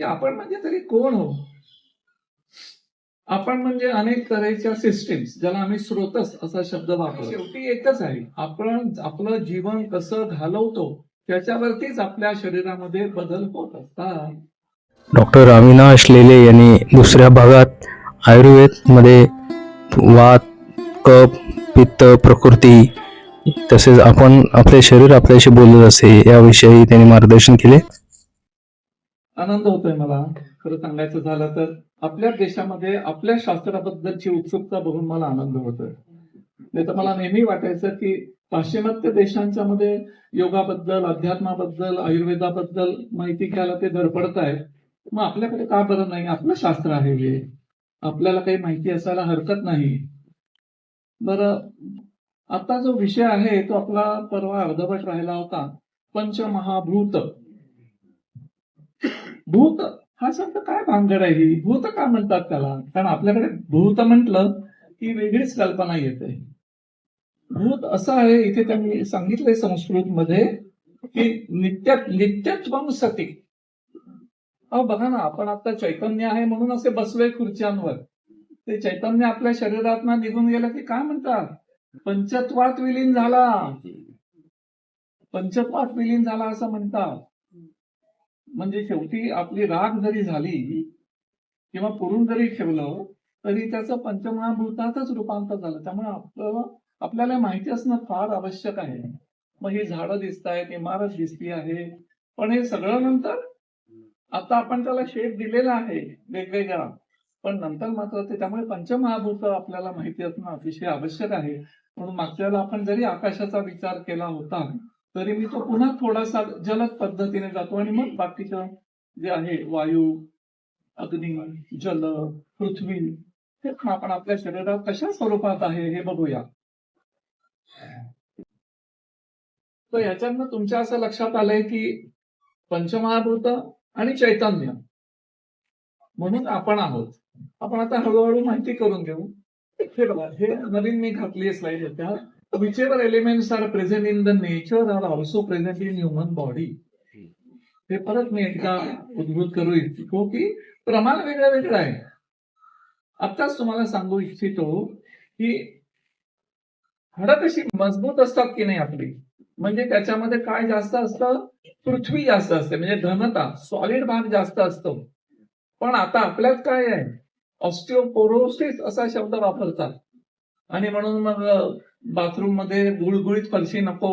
की आपण म्हणजे तरी कोण हो. आपण म्हणजे अनेक तऱ्हेच्या सिस्टीम्स, ज्याला आम्ही स्रोतस असा शब्द वापरतो. शेवटी एकच आहे, आपण आपलं जीवन कसं घालवतो त्याच्यावरतीच आपल्या शरीरामध्ये बदल होत असतात. डॉक्टर अविनाश लेले यांनी दुसऱ्या भागात आयुर्वेदमध्ये वात, कफ, पित्त, प्रकृती तसेच आपण आपले शरीर आपल्याशी बोलत असे याविषयी त्यांनी मार्गदर्शन केले. आनंद होतोय मला खरं सांगायचं झालं तर आपल्या देशामध्ये आपल्या शास्त्राबद्दलची उत्सुकता बघून मला आनंद होतोय. नाही तर मला नेहमी वाटायचं की पाश्चिमात्य देशांच्या मध्ये योगाबद्दल, अध्यात्माबद्दल, आयुर्वेदाबद्दल माहिती घ्यायला ते धडपडतायत. मग आपल्याकडे का बरं नाही? आपलं शास्त्र आहे हे, आपल्याला काही माहिती असायला हरकत नाही. बरं, आता जो विषय आहे तो आपला परवा अर्धवट राहिला होता, पंचमहाभूत. भूत हा शब्द काय भानगड आहे? ही भूत का म्हणतात त्याला? कारण आपल्याकडे भूत म्हटलं की वेगळीच कल्पना येते. भूत असं आहे, इथे त्यांनी सांगितलंय संस्कृत मध्ये की नित्यत्वम सती. अहो बघा ना, आपण आता चैतन्य आहे म्हणून असे बसलोय खुर्च्यांवर. ते चैतन्य आपल्या शरीरात निघून गेलं की काय म्हणतात? पंचत्वात विलीन झाला. पंचत्वात विलीन झाला असं म्हणतात. म्हणजे शेवटी आपली राख जरी झाली किंवा पुरून जरी ठेवलं तरी त्याचं पंचमहाभूतातच रूपांतर झालं. त्यामुळे आपल्याला माहिती असणं फार आवश्यक आहे. मग ही झाडं दिसत आहेत, इमारत दिसती आहे, पण हे सगळं नंतर आता आपण त्याला शेप दिलेला आहे वेगवेगळा, पण नंतर मात्र ते, त्यामुळे पंचमहाभूत आपल्याला माहिती असणं अतिशय आवश्यक आहे. म्हणून मागच्या वेळेला आपण जरी आकाशाचा विचार केला होता तरी मी तो पुन्हा थोडासा जलद पद्धतीने जातो आणि मग बाकीचं जे आहे वायू, अग्नी, जल, पृथ्वी, हे आपण आपल्या शरीरात कशा स्वरूपात आहे हे बघूया. तर याच्यातनं तुमच्या असं लक्षात आलंय की पंचमहाभूत आणि चैतन्य म्हणून आपण आहोत. आपण आता हळूहळू माहिती करून घेऊ. हे बघा, हे नवीन मी घातली स्लाइड होत्या. whichever elements are present in the nature are also present in human body. हे परत मी एकदा उद्भूत करू इच्छितो की प्रमाण वेगळं वेगळं आहे. आताच तुम्हाला सांगू इच्छितो की हाडं कशी मजबूत असतात की नाही आपली, म्हणजे त्याच्यामध्ये काय जास्त असतं? पृथ्वी जास्त असते, म्हणजे घनता, सॉलिड भाग जास्त असतो. पण आता आपल्यात काय आहे? ऑस्टिओपोरोसिस असा शब्द वापरतात. आणि म्हणून मग बाथरूम मध्ये गुळगुळीत फरशी नको,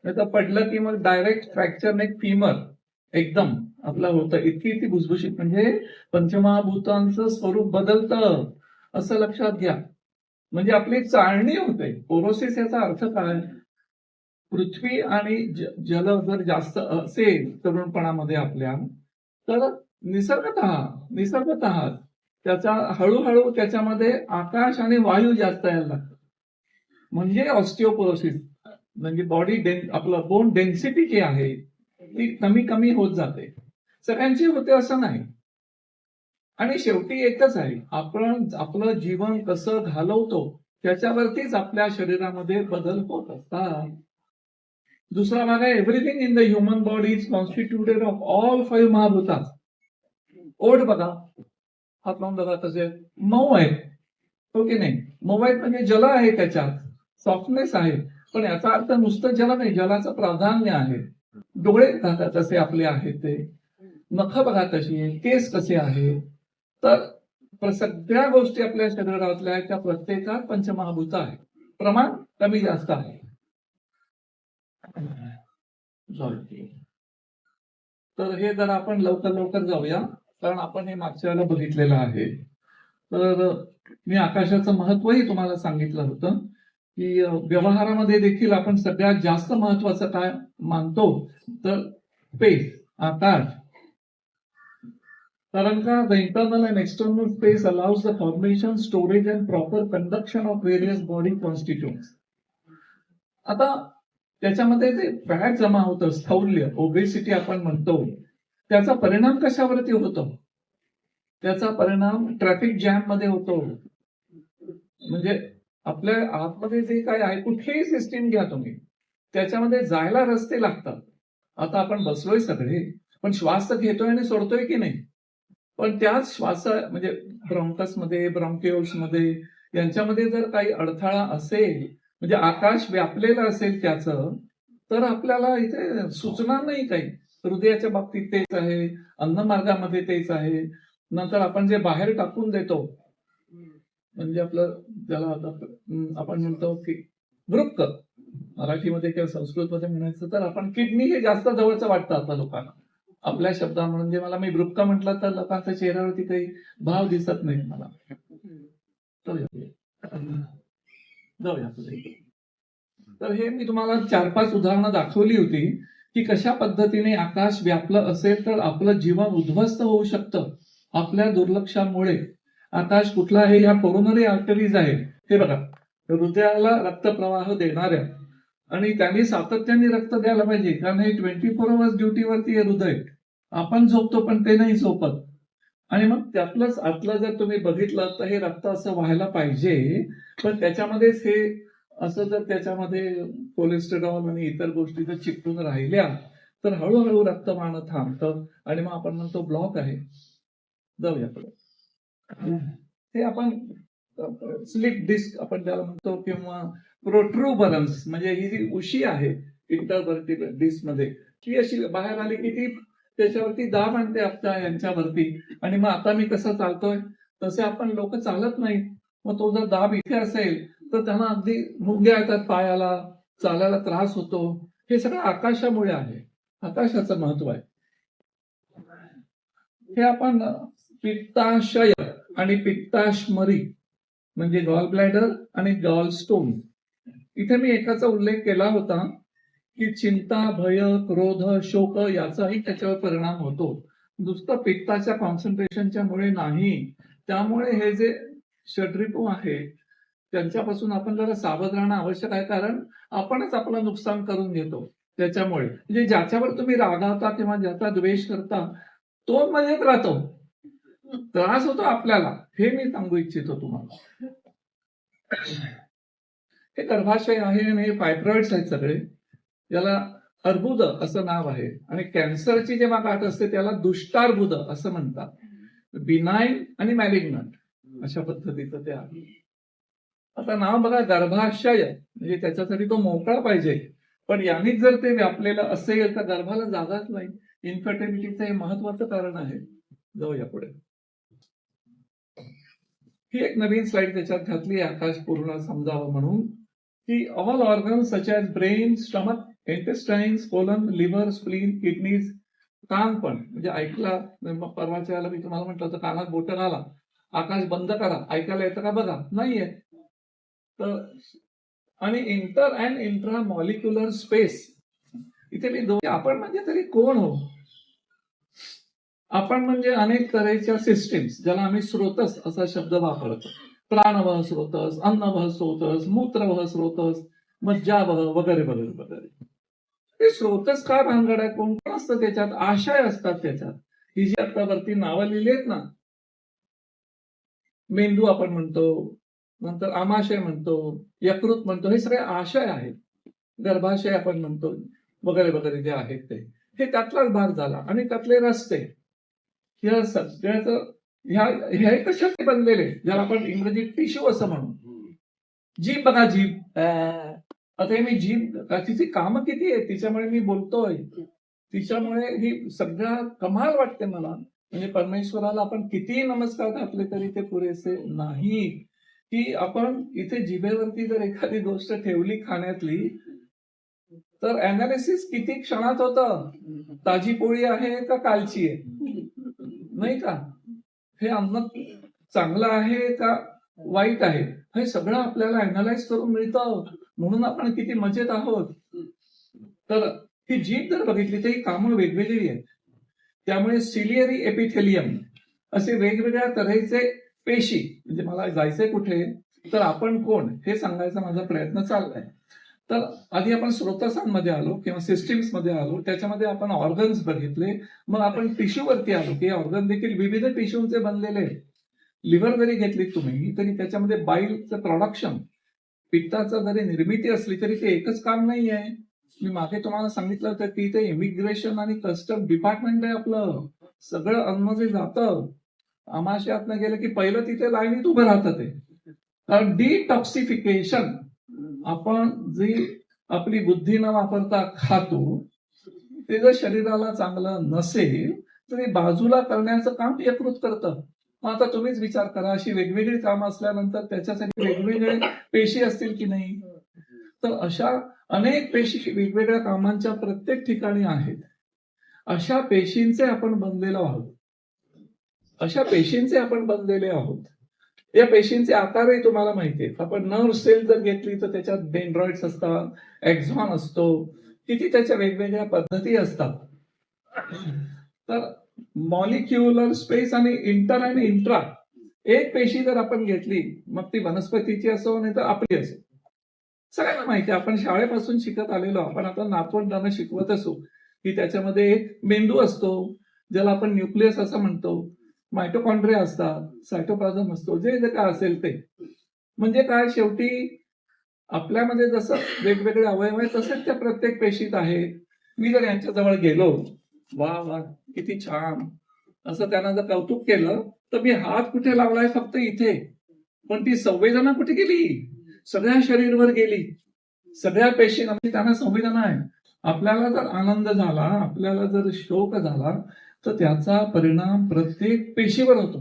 नाही तर पडलं की मग डायरेक्ट फ्रॅक्चर नेक फीमर एकदम आपलं होतं. इतकी ती भुसभुशीत, म्हणजे पंचमहाभूतांचं स्वरूप बदलतं असं लक्षात घ्या. म्हणजे आपली चाळणी होते. पोरोसिस याचा अर्थ काय? पृथ्वी आणि जल जर जास्त असेल तरुणपणामध्ये आपल्या, तर निसर्गतः त्याचा हळूहळू त्याच्यामध्ये आकाश आणि वायू जास्त यायला लागतात. म्हणजे ऑस्टिओपोरोसिस, म्हणजे बॉडी आपलं बोन डेन्सिटी जी आहे ती कमी कमी होत जाते. सगळ्यांची होते असं नाही. आणि शेवटी एकच आहे, आपण आपलं जीवन कसं घालवतो त्याच्यावरतीच आपल्या शरीरामध्ये बदल होत असतात. दुसरा भाग आहे, everything in the human body is constituted of all 5 महाभूतास. ओठ बघा, हात लावून बघा, तसे मऊ आहेत, हो की नाही? मऊ आहेत म्हणजे जल आहे, त्याच्यात सॉफ्टनेस आहे. पण याचा अर्थ नुसतं जल नाही, जलाचं प्राधान्य आहे. डोळे बघा तसे आपले आहेत ते, नख बघा तशी आहे, केस कसे आहे. तर सगळ्या गोष्टी आपल्या शरीरातल्या त्या प्रत्येकात पंचमहाभूत आहे. प्रमाण कमी जास्त आहे. तर हे जर आपण लवकर लवकर जाऊया, कारण आपण हे मागच्या वेळेला बघितलेलं आहे. तर मी आकाशाचं महत्वही तुम्हाला सांगितलं होतं की व्यवहारामध्ये देखील आपण सगळ्यात जास्त महत्वाचं काय मानतो तर स्पेस, आकाश. कारण का, the internal and external space allows the formation, storage and proper conduction of various body constitutes. आता त्याच्यामध्ये जे फॅट जमा होतं, स्थौल्य, ओबेसिटी आपण म्हणतो, त्याचा परिणाम कशावरती होतो? त्याचा परिणाम ट्रॅफिक जॅम मध्ये होतो. म्हणजे आपल्या आतमध्ये जे काय आहे, कुठलीही सिस्टीम घ्या तुम्ही, त्याच्यामध्ये जायला रस्ते लागतात. आता आपण बसलोय सगळे, पण श्वास तर घेतोय आणि सोडतोय की नाही. पण त्याच श्वास म्हणजे ब्रॉन्कसमध्ये, ब्रॉन्किओल्समध्ये यांच्यामध्ये जर काही अडथळा असेल, म्हणजे आकाश व्यापलेलं असेल त्याचं, तर आपल्याला इथे सुचणार नाही काही. हृदयाच्या बाबतीत तेच आहे, अन्नमार्गामध्ये तेच आहे. नंतर आपण जे बाहेर टाकून देतो, म्हणजे आपलं ज्याला आपण म्हणतो की वृक्क, मराठीमध्ये किंवा संस्कृतमध्ये म्हणायचं तर आपण किडनी हे जास्त जवळचं वाटतं आता लोकांना. आपल्या शब्दा म्हणजे मला मी वृक्क म्हटलं तर लोकांच्या चेहऱ्यावरती काही भाव दिसत नाही मला. जाऊया पुढे. तर हे मी तुम्हाला 4-5 उदाहरणं दाखवली होती की कशा पद्धतीने आकाश व्यापलं असेल तर आपलं जीवन उद्ध्वस्त होऊ शकतं आपल्या दुर्लक्षामुळे. आकाश कुठला आहे? या कोरोनरी आर्टरीज आहे, हे बघा, हृदयाला रक्तप्रवाह देणाऱ्या, आणि त्यांनी सातत्याने रक्त द्यायला पाहिजे, कारण हे 24 आवर्स ड्युटीवरती आहे हृदय. आपण झोपतो पण ते नाही झोपत. आणि मग त्यातलंच आतलं जर तुम्ही बघितलं तर हे रक्त असं व्हायला पाहिजे, पण त्याच्यामध्येच हे असं जर त्याच्यामध्ये कोलेस्टेरॉल आणि इतर गोष्टी जर चिकटून राहिल्या तर हळूहळू रक्त वाहणं थांबतं आणि मग आपण म्हणतो ब्लॉक आहे. जाऊया पुढे. हे आपण स्लिप डिस्क आपण त्याला म्हणतो, किंवा प्रोट्रुबरन्स, म्हणजे ही जी उशी आहे इंटरव्हर्टिब्रल डिस्क मध्ये, ती अशी बाहेर आली की ती त्याच्यावरती दाब आणते आपल्या यांच्यावरती, आणि मग आता मी कसं चालतोय तसे आपण लोक चालत नाही. मग तो जर दाब इथे असेल तर त्यांना अगदी मुंग्या येतात पायाला, चालायला त्रास होतो. हे सगळं आकाशामुळे आहे, आकाशाचं महत्व आहे. हे आपण पित्ताशय आणि पित्ताश्मरी म्हणजे गॉल ब्लॅडर आणि गॉल स्टोन, इथे मी एकाचा उल्लेख केला होता की चिंता, भय, क्रोध, शोक याचाही त्याच्यावर परिणाम होतो. नुसतं पित्ताच्या कॉन्सन्ट्रेशनच्या मुळे नाही. त्यामुळे हे जे षड्रिपू आहे त्यांच्यापासून आपण जरा सावध राहणं आवश्यक आहे, कारण आपणच आपलं नुकसान करून घेतो त्याच्यामुळे. म्हणजे ज्याच्यावर तुम्ही रागावता किंवा ज्याचा द्वेष करता तो मजेत राहतो, त्रास होतो आपल्याला, हे मी सांगू इच्छितो तुम्हाला. हे गर्भाशय आहे आणि हे फायब्रॉइड्स आहेत सगळे. याला अर्बुद असं नाव आहे, आणि कॅन्सरची जेव्हा गाठ असते त्याला दुष्टार्बुद असं म्हणतात. बिनाईन आणि मॅलिग्नंट अशा पद्धतीचं ते आहे. आता नाव बघा, गर्भाशय, म्हणजे त्याच्यासाठी तो मोकळा पाहिजे, पण यांनीच जर ते व्यापलेलं असेल तर गर्भाला जागाच नाही. इन्फर्टिलिटीचं हे महत्वाचं कारण आहे. जाऊया पुढे. ही एक नवीन स्लाइड त्याच्यात घातली आहे आकाश पूर्ण समजावं म्हणून, की all organs such as brain, stomach, intestines, colon, liver, spleen, kidneys, कान पण, म्हणजे ऐकला परवाच्या वेळेला मी तुम्हाला म्हटलं होतं कानात बोटं घाला, आकाश बंद करा, ऐकायला येतं का बघा, नाहीये. तर आणि inter and intra molecular space, इथे मी दोन, आपण म्हणजे तरी कोण हो? आपण म्हणजे अनेक तऱ्हेच्या सिस्टीम्स, ज्याला आम्ही स्रोतस असा शब्द वापरतो. प्राणवह स्रोतस, अन्नवह स्रोतस, मूत्रवह स्रोतस, मज्जावह वगैरे वगैरे वगैरे. ते स्रोतस काय भानगड आहे? कोण कोण असतं त्याच्यात? आशय असतात त्याच्यात. ही जी आता वरती नावं लिहिली आहेत ना, मेंदू आपण म्हणतो, नंतर आमाशय म्हणतो, यकृत म्हणतो, हे सगळे आशय आहेत. गर्भाशय आपण म्हणतो वगैरे वगैरे जे आहेत ते, हे त्यातलाच भाग झाला. आणि त्यातले रस्ते, ह्या सगळ्याचं ह्या कशाने बनलेले, ज्याला आपण इंग्रजीत टिश्यू असं म्हणू. जीभ बघा, जीभ. आता हे मी जीभ, तिची कामं किती आहे, तिच्यामुळे मी बोलतोय, तिच्यामुळे ही सगळ्या कमाल वाटते मला. म्हणजे परमेश्वराला आपण कितीही नमस्कार घातले तरी ते पुरेसे नाही. की आपण इथे जिभेवरती जर एखादी गोष्ट ठेवली खाण्यातली, तर अनालिसिस किती क्षणात होतं, ताजी पोळी आहे का कालची आहे, नाही का, हे अन्न चांगलं आहे का वाईट आहे, हे सगळं आपल्याला अनालाइज करून मिळतं. म्हणून आपण किती मजेत आहोत. तर ही जीभ जर बघितली तर ही कामं वेगवेगळी आहेत. त्यामुळे सिलियरी एपिथेलियम असे वेगवेगळ्या तऱ्हेचे पेशी, म्हणजे मला जायचंय कुठे, तर आपण कोण हे सांगायचा माझा प्रयत्न चाललाय. तर आधी आपण स्रोतसांमध्ये आलो किंवा सिस्टीम्स मध्ये आलो, त्याच्यामध्ये आपण ऑर्गन्स बघितले, मग आपण टिश्यू वरती आलो की ऑर्गन देखील विविध टिश्यूचे बनलेले. लिव्हर जरी घेतली तुम्ही तरी त्याच्यामध्ये बाईलचं प्रोडक्शन, पित्ताचं जरी निर्मिती असली तरी ते एकच काम नाही आहे. मी मागे तुम्हाला सांगितलं होतं की इथे इमिग्रेशन आणि कस्टम डिपार्टमेंट आहे आपलं. सगळं अन्न जे जातं आमाशयातनं गेलं की पहिलं तिथे लाईनीत उभं राहतं ते. तर डिटॉक्सिफिकेशन, आपण जी आपली बुद्धी न वापरता खातो ते जर शरीराला चांगलं नसेल तर ते बाजूला करण्याचं काम यकृत करतं. मग आता तुम्हीच विचार करा, अशी वेगवेगळी कामं असल्यानंतर त्याच्यासाठी वेगवेगळे पेशी असतील की नाही. तर अशा अनेक पेशी वेगवेगळ्या कामांच्या प्रत्येक ठिकाणी आहेत. अशा पेशींचे आपण बनलेलो आहोत. अशा पेशींचे आपण बनलेले आहोत. या पेशींचे आकारही तुम्हाला माहिती आहेत. आपण नर्व सेल जर घेतली तर त्याच्यात डेंड्रॉइड्स असतात, एक्झॉन असतो, किती त्याच्या वेगवेगळ्या पद्धती असतात. तर मॉलिक्युलर स्पेस आणि इंटर आणि इंट्रा, एक पेशी जर आपण घेतली मग ती वनस्पतीची असो नाही तर आपली असो, सगळ्यांना माहिती आहे, आपण शाळेपासून शिकत आलेलो. आपण आता नातवंडांना शिकवत असो की त्याच्यामध्ये एक मेंदू असतो ज्याला आपण न्यूक्लियस असं म्हणतो, मायटोकॉन्ड्रिया असतात, सायटोप्लाझम असतो, जे जे काय असेल ते. म्हणजे काय, शेवटी आपल्यामध्ये जसं वेगवेगळे अवयव आहेत तसेच त्या प्रत्येक पेशीत आहेत. मी जर यांच्या जवळ गेलो, वा वा किती छान असं त्यांना जर कौतुक केलं तर मी हात कुठे लावलाय, फक्त इथे, पण ती संवेदना कुठे गेली, सगळ्या शरीरभर गेली. सगळ्या पेशींमध्ये त्यांना संवेदना आहे. आपल्याला जर आनंद झाला, आपल्याला जर शोक झाला तर त्याचा परिणाम प्रत्येक पेशीवर होतो.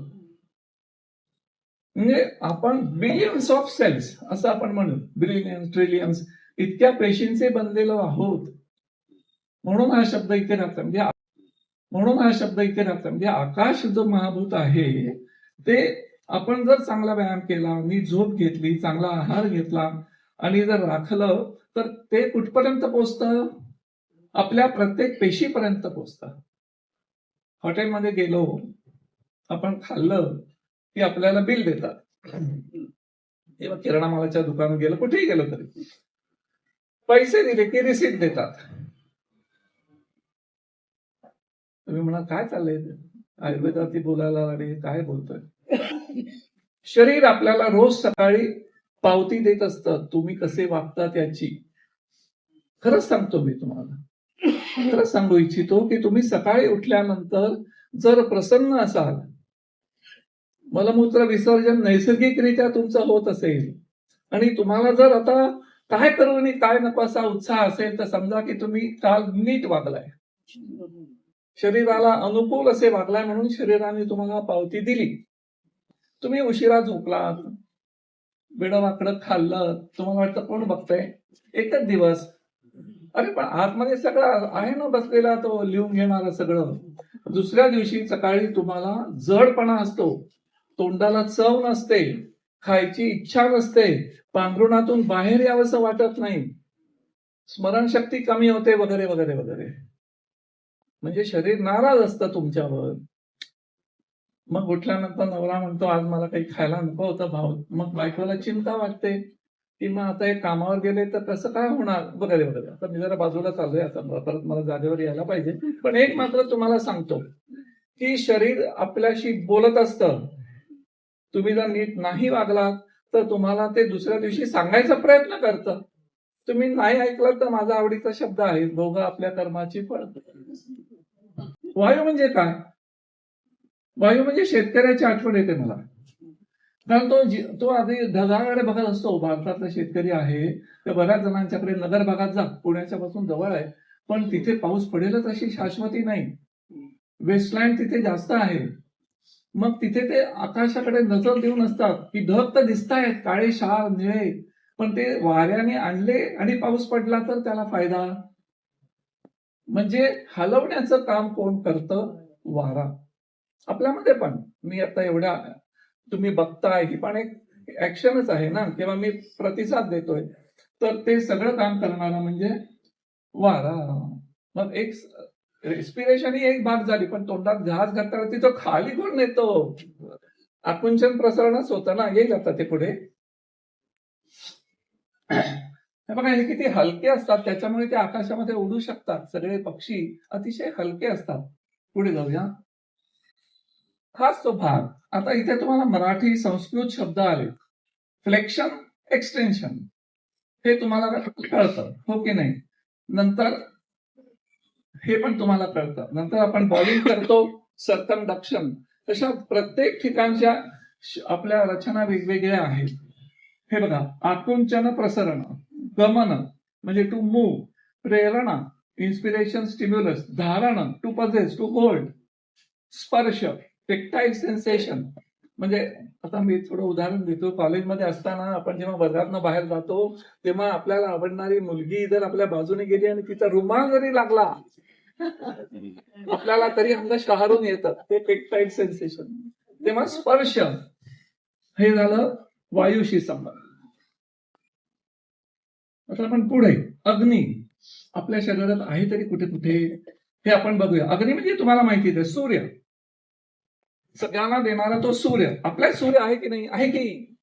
म्हणजे आपण बिलियन्स ऑफ सेल्स असं आपण म्हणू, बिलियन्स ट्रिलियन्स इतक्या पेशींचे बनलेलो आहोत. म्हणून हा शब्द इथे राहतो. म्हणजे आकाश जो महाभूत आहे ते, आपण जर चांगला व्यायाम केला, नीट झोप घेतली, चांगला आहार घेतला आणि जर राखलं तर ते कुठपर्यंत पोचतं, आपल्या प्रत्येक पेशीपर्यंत पोचतं. हॉटेलमध्ये गेलो, आपण खाल्लं की आपल्याला बिल देतात. किंवा किराणा मालाच्या दुकानात गेलं, कुठेही गेलं तरी पैसे दिले की रिसिप्ट देतात. तुम्ही म्हणा काय चाललंय, आयुर्वेदाती बोलायला आणि काय बोलतोय. शरीर आपल्याला रोज सकाळी पावती देत असतं, तुम्ही कसे वागता त्याची. खरंच सांगतो मी तुम्हाला, खरंच सांगू इच्छितो की तुम्ही सकाळी उठल्यानंतर जर प्रसन्न असाल, मलमूत्र विसर्जन नैसर्गिकरित्या तुमचं होत असेल आणि तुम्हाला जर आता काय करू आणि काय नको असा उत्साह असेल तर समजा की तुम्ही काल नीट वागलाय, शरीराला अनुकूल असे वागलाय, म्हणून शरीराने तुम्हाला पावती दिली. तुम्ही उशिरा झोपलात, वेडवाकडं खाल्लं, तुम्हाला वाटतं कोण बघतंय, एकच दिवस, अरे पण आतमध्ये सगळं आहे ना बसलेला तो लिहून घेणारं सगळं. दुसऱ्या दिवशी सकाळी तुम्हाला जडपणा असतो, तोंडाला चव नसते, खायची इच्छा नसते, पांघरुणातून बाहेर यावंसं वाटत नाही, स्मरणशक्ती कमी होते, वगैरे वगैरे वगैरे. म्हणजे शरीर नाराज असतं तुमच्यावर. मग उठल्यानंतर नवरा म्हणतो आज मला काही खायला नको होतं भाऊ, मग बायकोला चिंता वाटते की मग आता हे कामावर गेले तर कसं काय होणार, वगैरे वगैरे. आता मी जरा बाजूला चाललोय, आता परत मला जागेवर यायला पाहिजे. पण एक मात्र तुम्हाला सांगतो की शरीर आपल्याशी बोलत असतं. तुम्ही जर नीट नाही वागलात तर तुम्हाला ते दुसऱ्या दिवशी सांगायचा प्रयत्न करतं. तुम्ही नाही ऐकलं तर माझा आवडीचा शब्द आहे, भोग आपल्या कर्माची फळ. वायू म्हणजे काय, वायू म्हणजे शेतकऱ्याची आठवण येते मला. कारण तो आधी ढगाकडे बघत असतो. भारतातला शेतकरी आहे, तर बऱ्याच जणांच्याकडे नगर भागात जा, पुण्याच्या पासून जवळ आहे, पण तिथे पाऊस पडेलच अशी शाश्वती नाही. वेस्टलँड तिथे जास्त आहे. मग तिथे ते आकाशाकडे नजर देऊन असतात की ढग तर दिसतायत काळे शार निळे, पण ते वाऱ्याने आणले आणि पाऊस पडला तर त्याला फायदा. म्हणजे हलवण्याचं काम कोण करतं, वारा. आपल्यामध्ये पण, मी आता एवढ्या तुम्ही बघताय ही पण एक ऍक्शनच आहे ना, किंवा मी प्रतिसाद देतोय, तर ते सगळं काम करणारा म्हणजे वारा. मग एक रेस्पिरेशन ही एक भाग झाली, पण तोंडात घास घातला तिथं खाली कोण नेतो, आकुंचन प्रसरणच होतं ना. येईल आता ते पुढे. हे बघा, हे किती हलके असतात, त्याच्यामुळे ते आकाशामध्ये उडू शकतात. सगळे पक्षी अतिशय हलके असतात. पुढे जाऊया. खास तो भाग. आता इथे तुम्हाला मराठी संस्कृत शब्द आले, फ्लेक्शन, एक्सटेन्शन, हे तुम्हाला कळतं हो की नाही. नंतर हे पण तुम्हाला कळतं. नंतर आपण बॉलिंग करतो, सर्कमडक्शन. तशा प्रत्येक ठिकाणच्या आपल्या रचना वेगवेगळ्या आहेत. हे बघा, आकुंचन प्रसरण, गमन म्हणजे टू मूव्ह, प्रेरणा इन्स्पिरेशन स्टिम्युलस, धारण टू पजेस टू होल्ड, स्पर्श टेक्टाईल सेन्सेशन म्हणजे आता मी थोडं उदाहरण देतो. कॉलेजमध्ये असताना आपण जेव्हा वर्गातनं बाहेर जातो तेव्हा आपल्याला आवडणारी मुलगी जर आपल्या बाजूने गेली आणि तिचा रुमाल जरी लागला आपल्याला तरी अंग शहारून येतं. ते टेक्टाईल सेन्सेशन. तेव्हा स्पर्श हे झालं वायूशी संबंध. आता आपण पुढे अग्नी आपल्या शरीरात आहे तरी कुठे कुठे हे आपण बघूया. अग्नी म्हणजे तुम्हाला माहितीच आहे, सूर्य. सगळ्यांना देणारा तो सूर्य. आपल्यात सूर्य आहे की नाही? आहे की.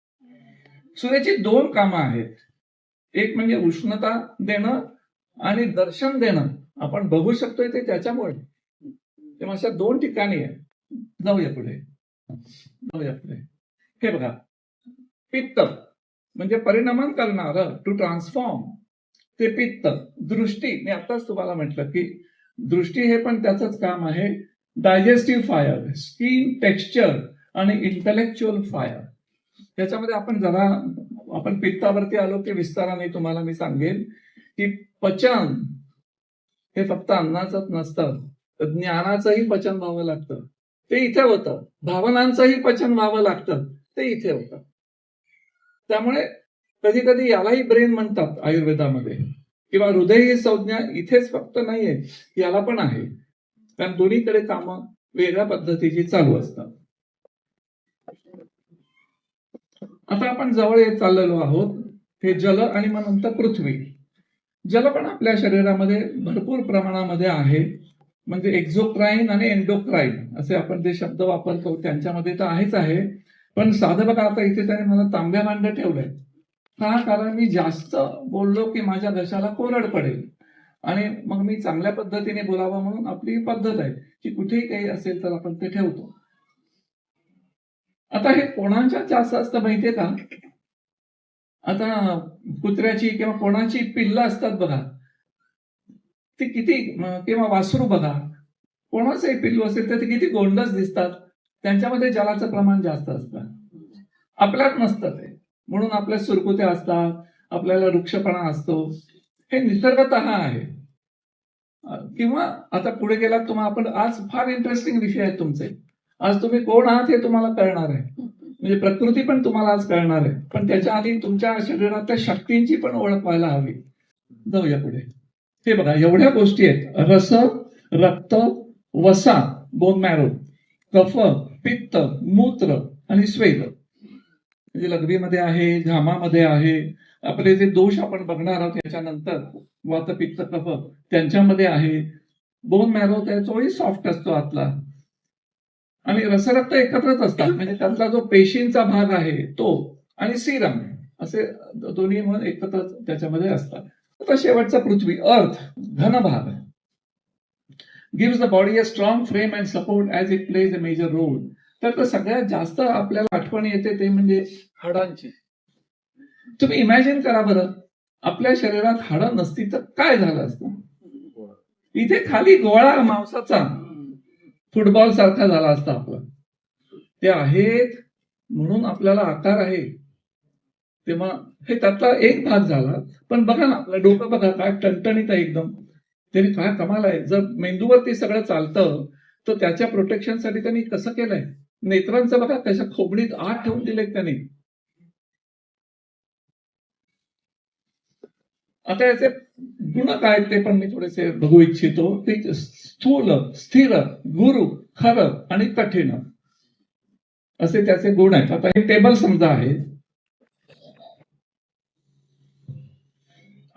सूर्याची दोन कामं आहेत. एक म्हणजे उष्णता देणं आणि दर्शन देणं. आपण बघू शकतोय ते त्याच्यामुळे. तेव्हा अशा दोन ठिकाणी आहे. जाऊया पुढे. हे बघा, पित्त म्हणजे परिणामन करणारं, टू ट्रान्सफॉर्म, ते पित्त. दृष्टी, मी आताच तुम्हाला म्हटलं की दृष्टी हे पण त्याचंच काम आहे. डायजेस्टिव्ह फायर, स्किन टेक्स्चर आणि इंटलेक्च्युअल फायर. त्याच्यामध्ये आपण पित्तावरती आलो की विस्ताराने तुम्हाला मी सांगेन की पचन हे फक्त अन्नाचंच नसतं, ज्ञानाचंही पचन व्हावं लागतं, ते इथे होतं. भावनांचंही पचन व्हावं लागतं, ते इथे होतं. त्यामुळे कधी कधी यालाही ब्रेन म्हणतात आयुर्वेदामध्ये, किंवा हृदय ही संज्ञा इथेच फक्त नाहीये, याला पण आहे. कारण दोन्हीकडे कामं वेगळ्या पद्धतीची चालू असतात. आता आपण जवळ येत चाललेलो आहोत. हे जल आणि मग नंतर पृथ्वी. जल पण आपल्या शरीरामध्ये भरपूर प्रमाणामध्ये आहे. म्हणजे एक्झोक्राईन आणि एंडोक्राईन असे आपण जे शब्द वापरतो त्यांच्यामध्ये तर आहेच आहे. पण साधं बघा, आता इथे त्याने मला तांब्या भांड ठेवलंय. का? कारण मी जास्त बोललो की माझ्या घशाला कोरड पडेल आणि मग मी चांगल्या पद्धतीने बोलावं म्हणून आपली ही पद्धत आहे की कुठेही काही असेल तर आपण ते ठेवतो. आता हे कोणाच्या जास्त असतं माहितीये का? आता कुत्र्याची किंवा कोणाची पिल्लं असतात बघा, ती किती, किंवा वासरू बघा, कोणाचंही पिल्लू असेल तर ते किती गोंडस दिसतात. त्यांच्यामध्ये जलाचं प्रमाण जास्त असतं. आपल्यात नसतं ते. म्हणून आपल्या सुरकुत्या असतात, आपल्याला वृक्षपणा असतो. हे निसर्गतः आहे. किंवा आता पुढे गेलात तुम्हाला, आपण आज फार इंटरेस्टिंग विषय आहेत तुमचे. आज तुम्ही कोण आहात हे तुम्हाला कळणार आहे. म्हणजे प्रकृती पण तुम्हाला आज कळणार आहे. पण त्याच्या आधी तुमच्या शरीरातल्या शक्तींची पण ओळख व्हायला हवी. जाऊया पुढे. हे बघा, एवढ्या गोष्टी आहेत. रस, रक्त, वसा, बोन मॅरो, कफ, पित्त, मूत्र आणि स्वेद. म्हणजे लघवीमध्ये आहे, घामामध्ये आहे. आपले जे दोष आपण बघणार आहोत याच्यानंतर, वात, पित्त, कफ, त्यांच्यामध्ये आहे. बोन मॅरो त्याचाही सॉफ्ट असतो आतला. आणि रसरक्त एकत्रच असतात. म्हणजे त्यातला जो पेशींचा भाग आहे तो आणि सिरम असे दोन्ही म्हणून एकत्र त्याच्यामध्ये असतात. आता शेवटचा पृथ्वी, अर्थ, घन भाग. Gives the body a strong frame and support as it plays a major role. तर सगळ्यात जास्त आपल्याला आठवण येते ते म्हणजे हाडांची. तुम्ही इमॅजिन करा बरं, आपल्या शरीरात हाडं नसती तर काय झालं असतं? इथे खाली गोळा मांसाचा फुटबॉल सारखा झाला असता आपला. ते आहेत म्हणून आपल्याला आकार आहे. तेव्हा हे त्यातला एक भाग झाला. पण बघा ना, आपलं डोकं बघा काय टणटणीत आहे एकदम. तरी काय कमाल आहे. जर मेंदूवरती सगळं चालतं तर त्याच्या प्रोटेक्शनसाठी त्यांनी कसं केलंय. नेत्रांचं बघा कशा खोबडीत आत ठेवून दिलेत त्यांनी. आता याचे गुण काय ते पण मी थोडेसे बघू इच्छितो. ते स्थूल, स्थिर, गुरु, खर आणि कठीण असे त्याचे गुण आहेत. आता हे टेबल समजा आहे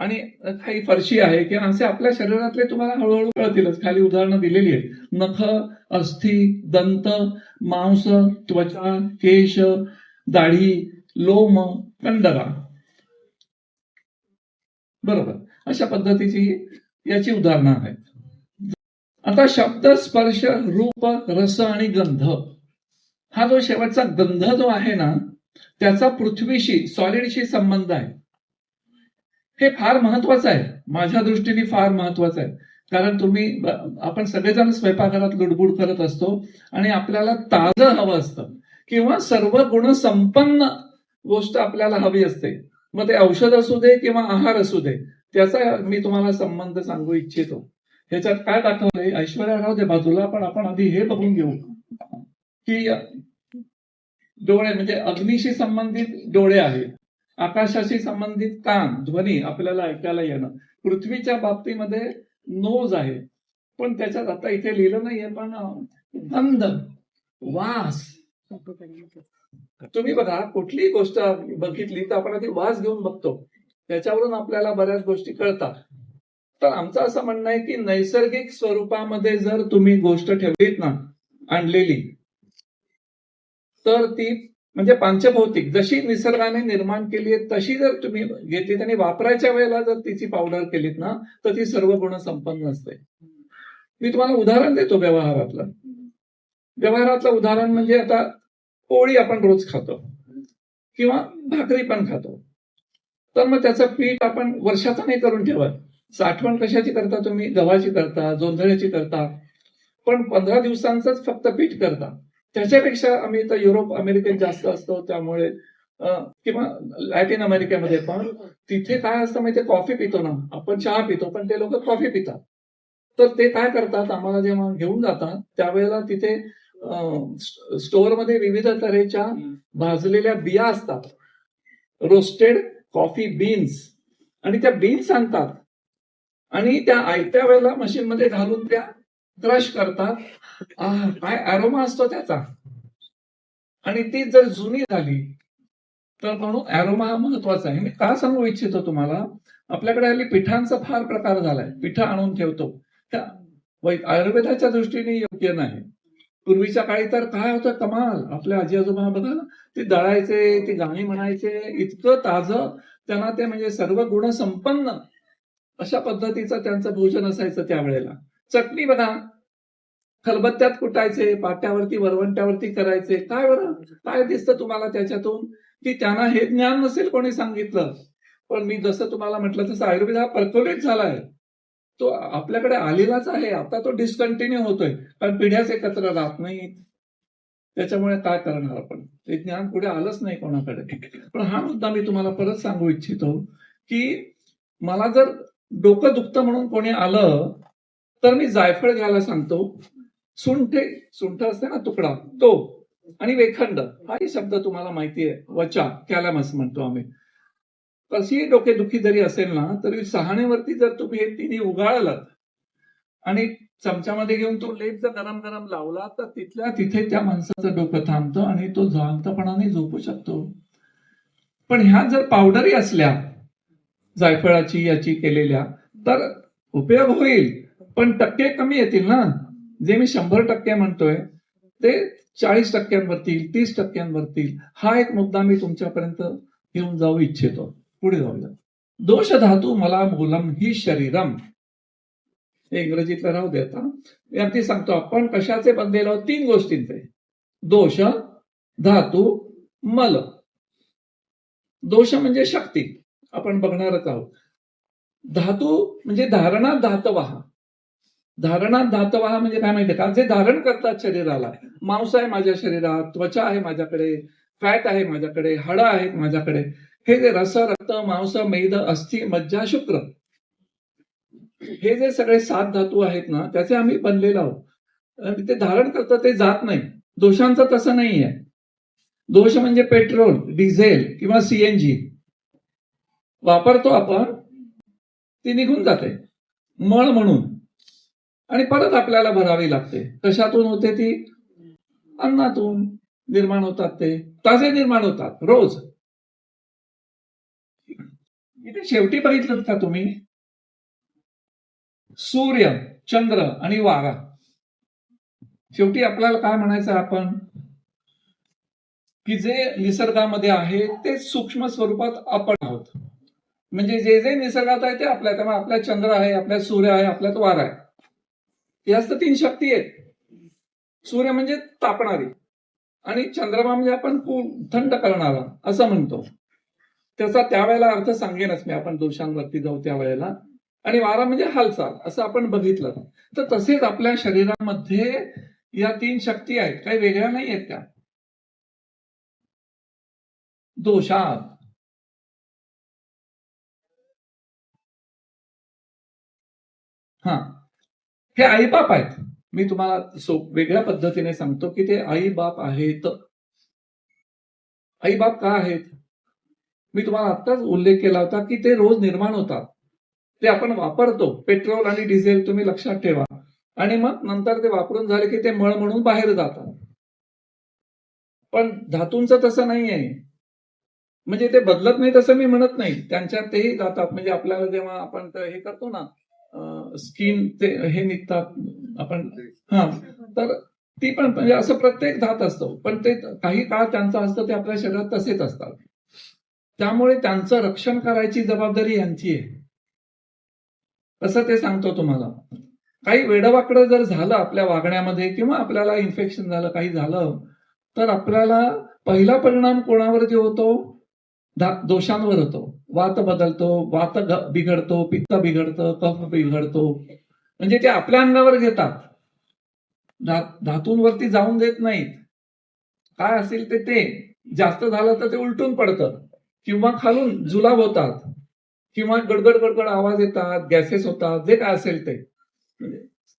आणि काही फरशी आहे किंवा असे आपल्या शरीरातले तुम्हाला हळूहळू कळतीलच. खाली उदाहरणं दिलेली आहेत. नख, अस्थि, दंत, मांस, त्वचा, केश, दाढी, लोम, कंडरा. बरोबर, अशा पद्धतीची याची उदाहरणं आहेत. आता शब्द, स्पर्श, रूप, रस आणि गंध. हा जो शेवटचा गंध जो आहे ना, त्याचा पृथ्वीशी, सॉलिडशी संबंध आहे. हे फार महत्वाचं आहे, माझ्या दृष्टीने फार महत्वाचं आहे. कारण आपण सगळेजण स्वयंपाकघरात लुडबुड करत असतो आणि आपल्याला ताजं हवं असतं किंवा सर्व गुण संपन्न गोष्ट आपल्याला हवी असते. मग ते औषध असू दे किंवा आहार असू दे, त्याचा मी तुम्हाला संबंध सांगू इच्छितो. ह्याच्यात काय दाखवलंय, ऐश्वर्या राहू दे बाजूला, पण आपण आधी हे बघून घेऊ की डोळे म्हणजे अग्नीशी संबंधित डोळे आहेत, आकाशाशी संबंधित कान, ध्वनी आपल्याला ऐकायला येणं, पृथ्वीच्या बाबतीमध्ये नोज आहे, पण त्याच्यात आता इथे लिहिलं नाहीये, पण गंध, वास. तुम्ही बघा, कुठलीही गोष्ट बघितली तर आपण आधी वास घेऊन बघतो, त्याच्यावरून आपल्याला बऱ्याच गोष्टी कळतात. तर आमचं असं म्हणणं आहे की नैसर्गिक स्वरूपामध्ये जर तुम्ही गोष्ट ठेवलीत ना आणलेली, तर ती म्हणजे पंचभौतिक जशी निसर्गाने निर्माण केली आहे तशी जर तुम्ही घेतलीत आणि वापरायच्या वेळेला जर तिची पावडर केलीत ना, तर ती सर्व गुण संपन्न असते. मी तुम्हाला उदाहरण देतो व्यवहारातलं. व्यवहारातलं उदाहरण म्हणजे आता पोळी आपण रोज खातो किंवा भाकरी पण खातो, तर मग त्याचं पीठ आपण वर्षाचं नाही करून ठेवत. साठवण कशाची करता तुम्ही? गव्हाची करता, जोंधळ्याची करता, पण 15 दिवसांचंच फक्त पीठ करता. त्याच्यापेक्षा आम्ही तर युरोप अमेरिकेत जास्त असतो, त्यामुळे किंवा लॅटिन अमेरिकेमध्ये पण तिथे काय असतं माहितीये, कॉफी पितो ना आपण, चहा पितो, पण ते लोक कॉफी पितात. तर ते काय करतात, आम्हाला जेव्हा घेऊन जातात त्यावेळेला तिथे स्टोअरमध्ये विविध तऱ्हेच्या भाजलेल्या बिया असतात, रोस्टेड कॉफी बीन्स, आणि त्या बीन्स आणतात आणि त्या आयत्या वेळेला मशीनमध्ये घालून त्या क्रश करतात. काय अरोमा असतो त्याचा. आणि ती जर जुनी झाली तर म्हणून अरोमा हा महत्वाचा आहे. मी का सांगू इच्छितो तुम्हाला, आपल्याकडे हल्ली पिठांचा फार प्रकार झालाय, पिठं आणून ठेवतो, त्या आयुर्वेदाच्या दृष्टीने योग्य नाही. पूर्वीच्या काळी तर काय होतं कमाल, आपल्या आजी आजोबा बघा, ते दळायचे, ती गाणी म्हणायचे, इतकं ताजं त्यांना ते, म्हणजे सर्व गुण संपन्न अशा पद्धतीचं त्यांचं भोजन असायचं त्यावेळेला. चटणी बघा, खलबत्त्यात कुटायचे, पाट्यावरती वरवंट्यावरती करायचे. काय बरं, काय दिसतं तुम्हाला त्याच्यातून की त्यांना हे ज्ञान नसेल कोणी सांगितलं. पण मी जसं तुम्हाला म्हटलं तसं आयुर्वेद हा पर्क्युलेट झालाय, तो आपल्याकडे आलेलाच आहे. आता तो डिस्कंटिन्यू होतोय, कारण पिढ्याच एकत्र राहत नाहीत. त्याच्यामुळे काय करणार आपण, ते ज्ञान पुढे आलंच नाही कोणाकडे. पण हा मुद्दा मी तुम्हाला परत सांगू इच्छितो की मला जर डोकं दुखतं म्हणून कोणी आलं तर मी जायफळ घ्यायला सांगतो, सुंठ असते ना तुकडा तो, आणि वेखंड, हाही शब्द तुम्हाला माहिती आहे, वचा, कॅलॅमस म्हणतो आम्ही. कशीही डोकेदुखी जरी असेल ना, तरी सहाणेवरती जर तुम्ही हे तिन्ही उगाळलात आणि चमच्यामध्ये घेऊन तो लेप जर गरम गरम लावला, तर तिथल्या तिथे त्या माणसाचं डोकं थांबतं आणि तो शांतपणाने झोपू शकतो. पण ह्या जर पावडरी असल्या जायफळाची याची केलेल्या, तर उपयोग होईल, पण टक्के कमी येतील ना. जे मी 100% म्हणतोय ते 40%वरती, 30%वरती. हा एक मुद्दा मी तुमच्यापर्यंत घेऊन जाऊ इच्छितो. पुढे जाऊया. दोष धातू मला मूलम ही शरीरम, हे इंग्रजीतलं राहू दे आता. मी अगदी सांगतो, आपण कशाचे बनलेलो आहोत? 3 गोष्टींचे, दोष, धातू, मल. दोष म्हणजे शक्ती, आपण बघणारच आहोत. धातू म्हणजे धारणा धातवाहा. धारणा धातवाहा म्हणजे काय माहितीये का, जे धारण करतात शरीराला. मांस आहे माझ्या शरीरात, त्वचा आहे माझ्याकडे, फॅट आहे माझ्याकडे, हाडं आहेत माझ्याकडे. हे जे रस, रक्त, मांस, मेद, अस्थि, मज्जा, शुक्र, हे जे सगळे 7 धातू आहेत ना, त्याचे आम्ही बनलेलो आहोत. आणि ते धारण करतं, ते जात नाही. दोषांचं तसं नाहीये. दोष म्हणजे पेट्रोल, डिझेल किंवा सीएनजी वापरतो आपण, ती निघून जाते मळ म्हणून, आणि परत आपल्याला भरावी लागते. कशातून होते ती? अन्नातून निर्माण होतात, ते ताजे निर्माण होतात रोज. इथे शेवटी बघितलं का तुम्ही, सूर्य, चंद्र आणि वारा. शेवटी आपल्याला काय म्हणायचं आपण, की जे निसर्गामध्ये आहे ते सूक्ष्म स्वरूपात आपण आहोत. म्हणजे जे जे निसर्गात आहे ते आपल्यात, त्यामुळे आपल्यात चंद्र आहे, आपल्यात सूर्य आहे, आपल्यात वारा आहे. याच 3 शक्ती आहेत. सूर्य म्हणजे तापणारी, आणि चंद्रमा म्हणजे आपण थंड करणारा असं म्हणतो. त्याचा त्यावेळेला अर्थ सांगेनच मी, आपण दोषांवरती जाऊ त्यावेळेला. आणि वारा म्हणजे हालचाल, असं आपण बघितलं. तर तसेच आपल्या शरीरामध्ये या 3 शक्ती आहेत, काही वेगळ्या नाही आहेत त्या. दोषात हा, हे आईबाप आहेत. मी तुम्हाला वेगळ्या पद्धतीने सांगतो की ते आईबाप आहेत. आईबाप का आहेत? मी तुम्हाला आत्ताच उल्लेख केला होता की ते रोज निर्माण होतात, ते आपण वापरतो. पेट्रोल आणि डिझेल तुम्ही लक्षात ठेवा, आणि मग नंतर ते वापरून झाले की ते मळ म्हणून बाहेर जातात. पण धातूंचं तसं नाही आहे. म्हणजे ते बदलत नाही तसं मी म्हणत नाही, त्यांच्यात तेही जातात. म्हणजे आपल्याला जेव्हा आपण हे करतो ना, स्किन ते हे निघतात आपण, हा, तर ती पण म्हणजे असं प्रत्येक धात असतो, पण ते काही काळ त्यांचं असतं, ते आपल्या शरीरात तसेच असतात. त्यामुळे त्यांचं रक्षण करायची जबाबदारी यांची आहे, असं ते सांगतो तुम्हाला. काही वेडवाकडं जर झालं आपल्या वागण्यामध्ये, किंवा आपल्याला इन्फेक्शन झालं, काही झालं, तर आपल्याला पहिला परिणाम कोणावरती होतो? दोषांवर होतो. वात बदलतो, वात बिघडतो, पित्त बिघडतं, कफ बिघडतो. म्हणजे ते आपल्या अंगावर घेतात, धातूंवरती जाऊन देत नाहीत. काय असेल ते जास्त झालं तर ते उलटून पडतं, किंवा खालून जुलाब होतात, किंवा गडगड गडगड आवाज येतात, गॅसेस होतात, जे काय असेल ते.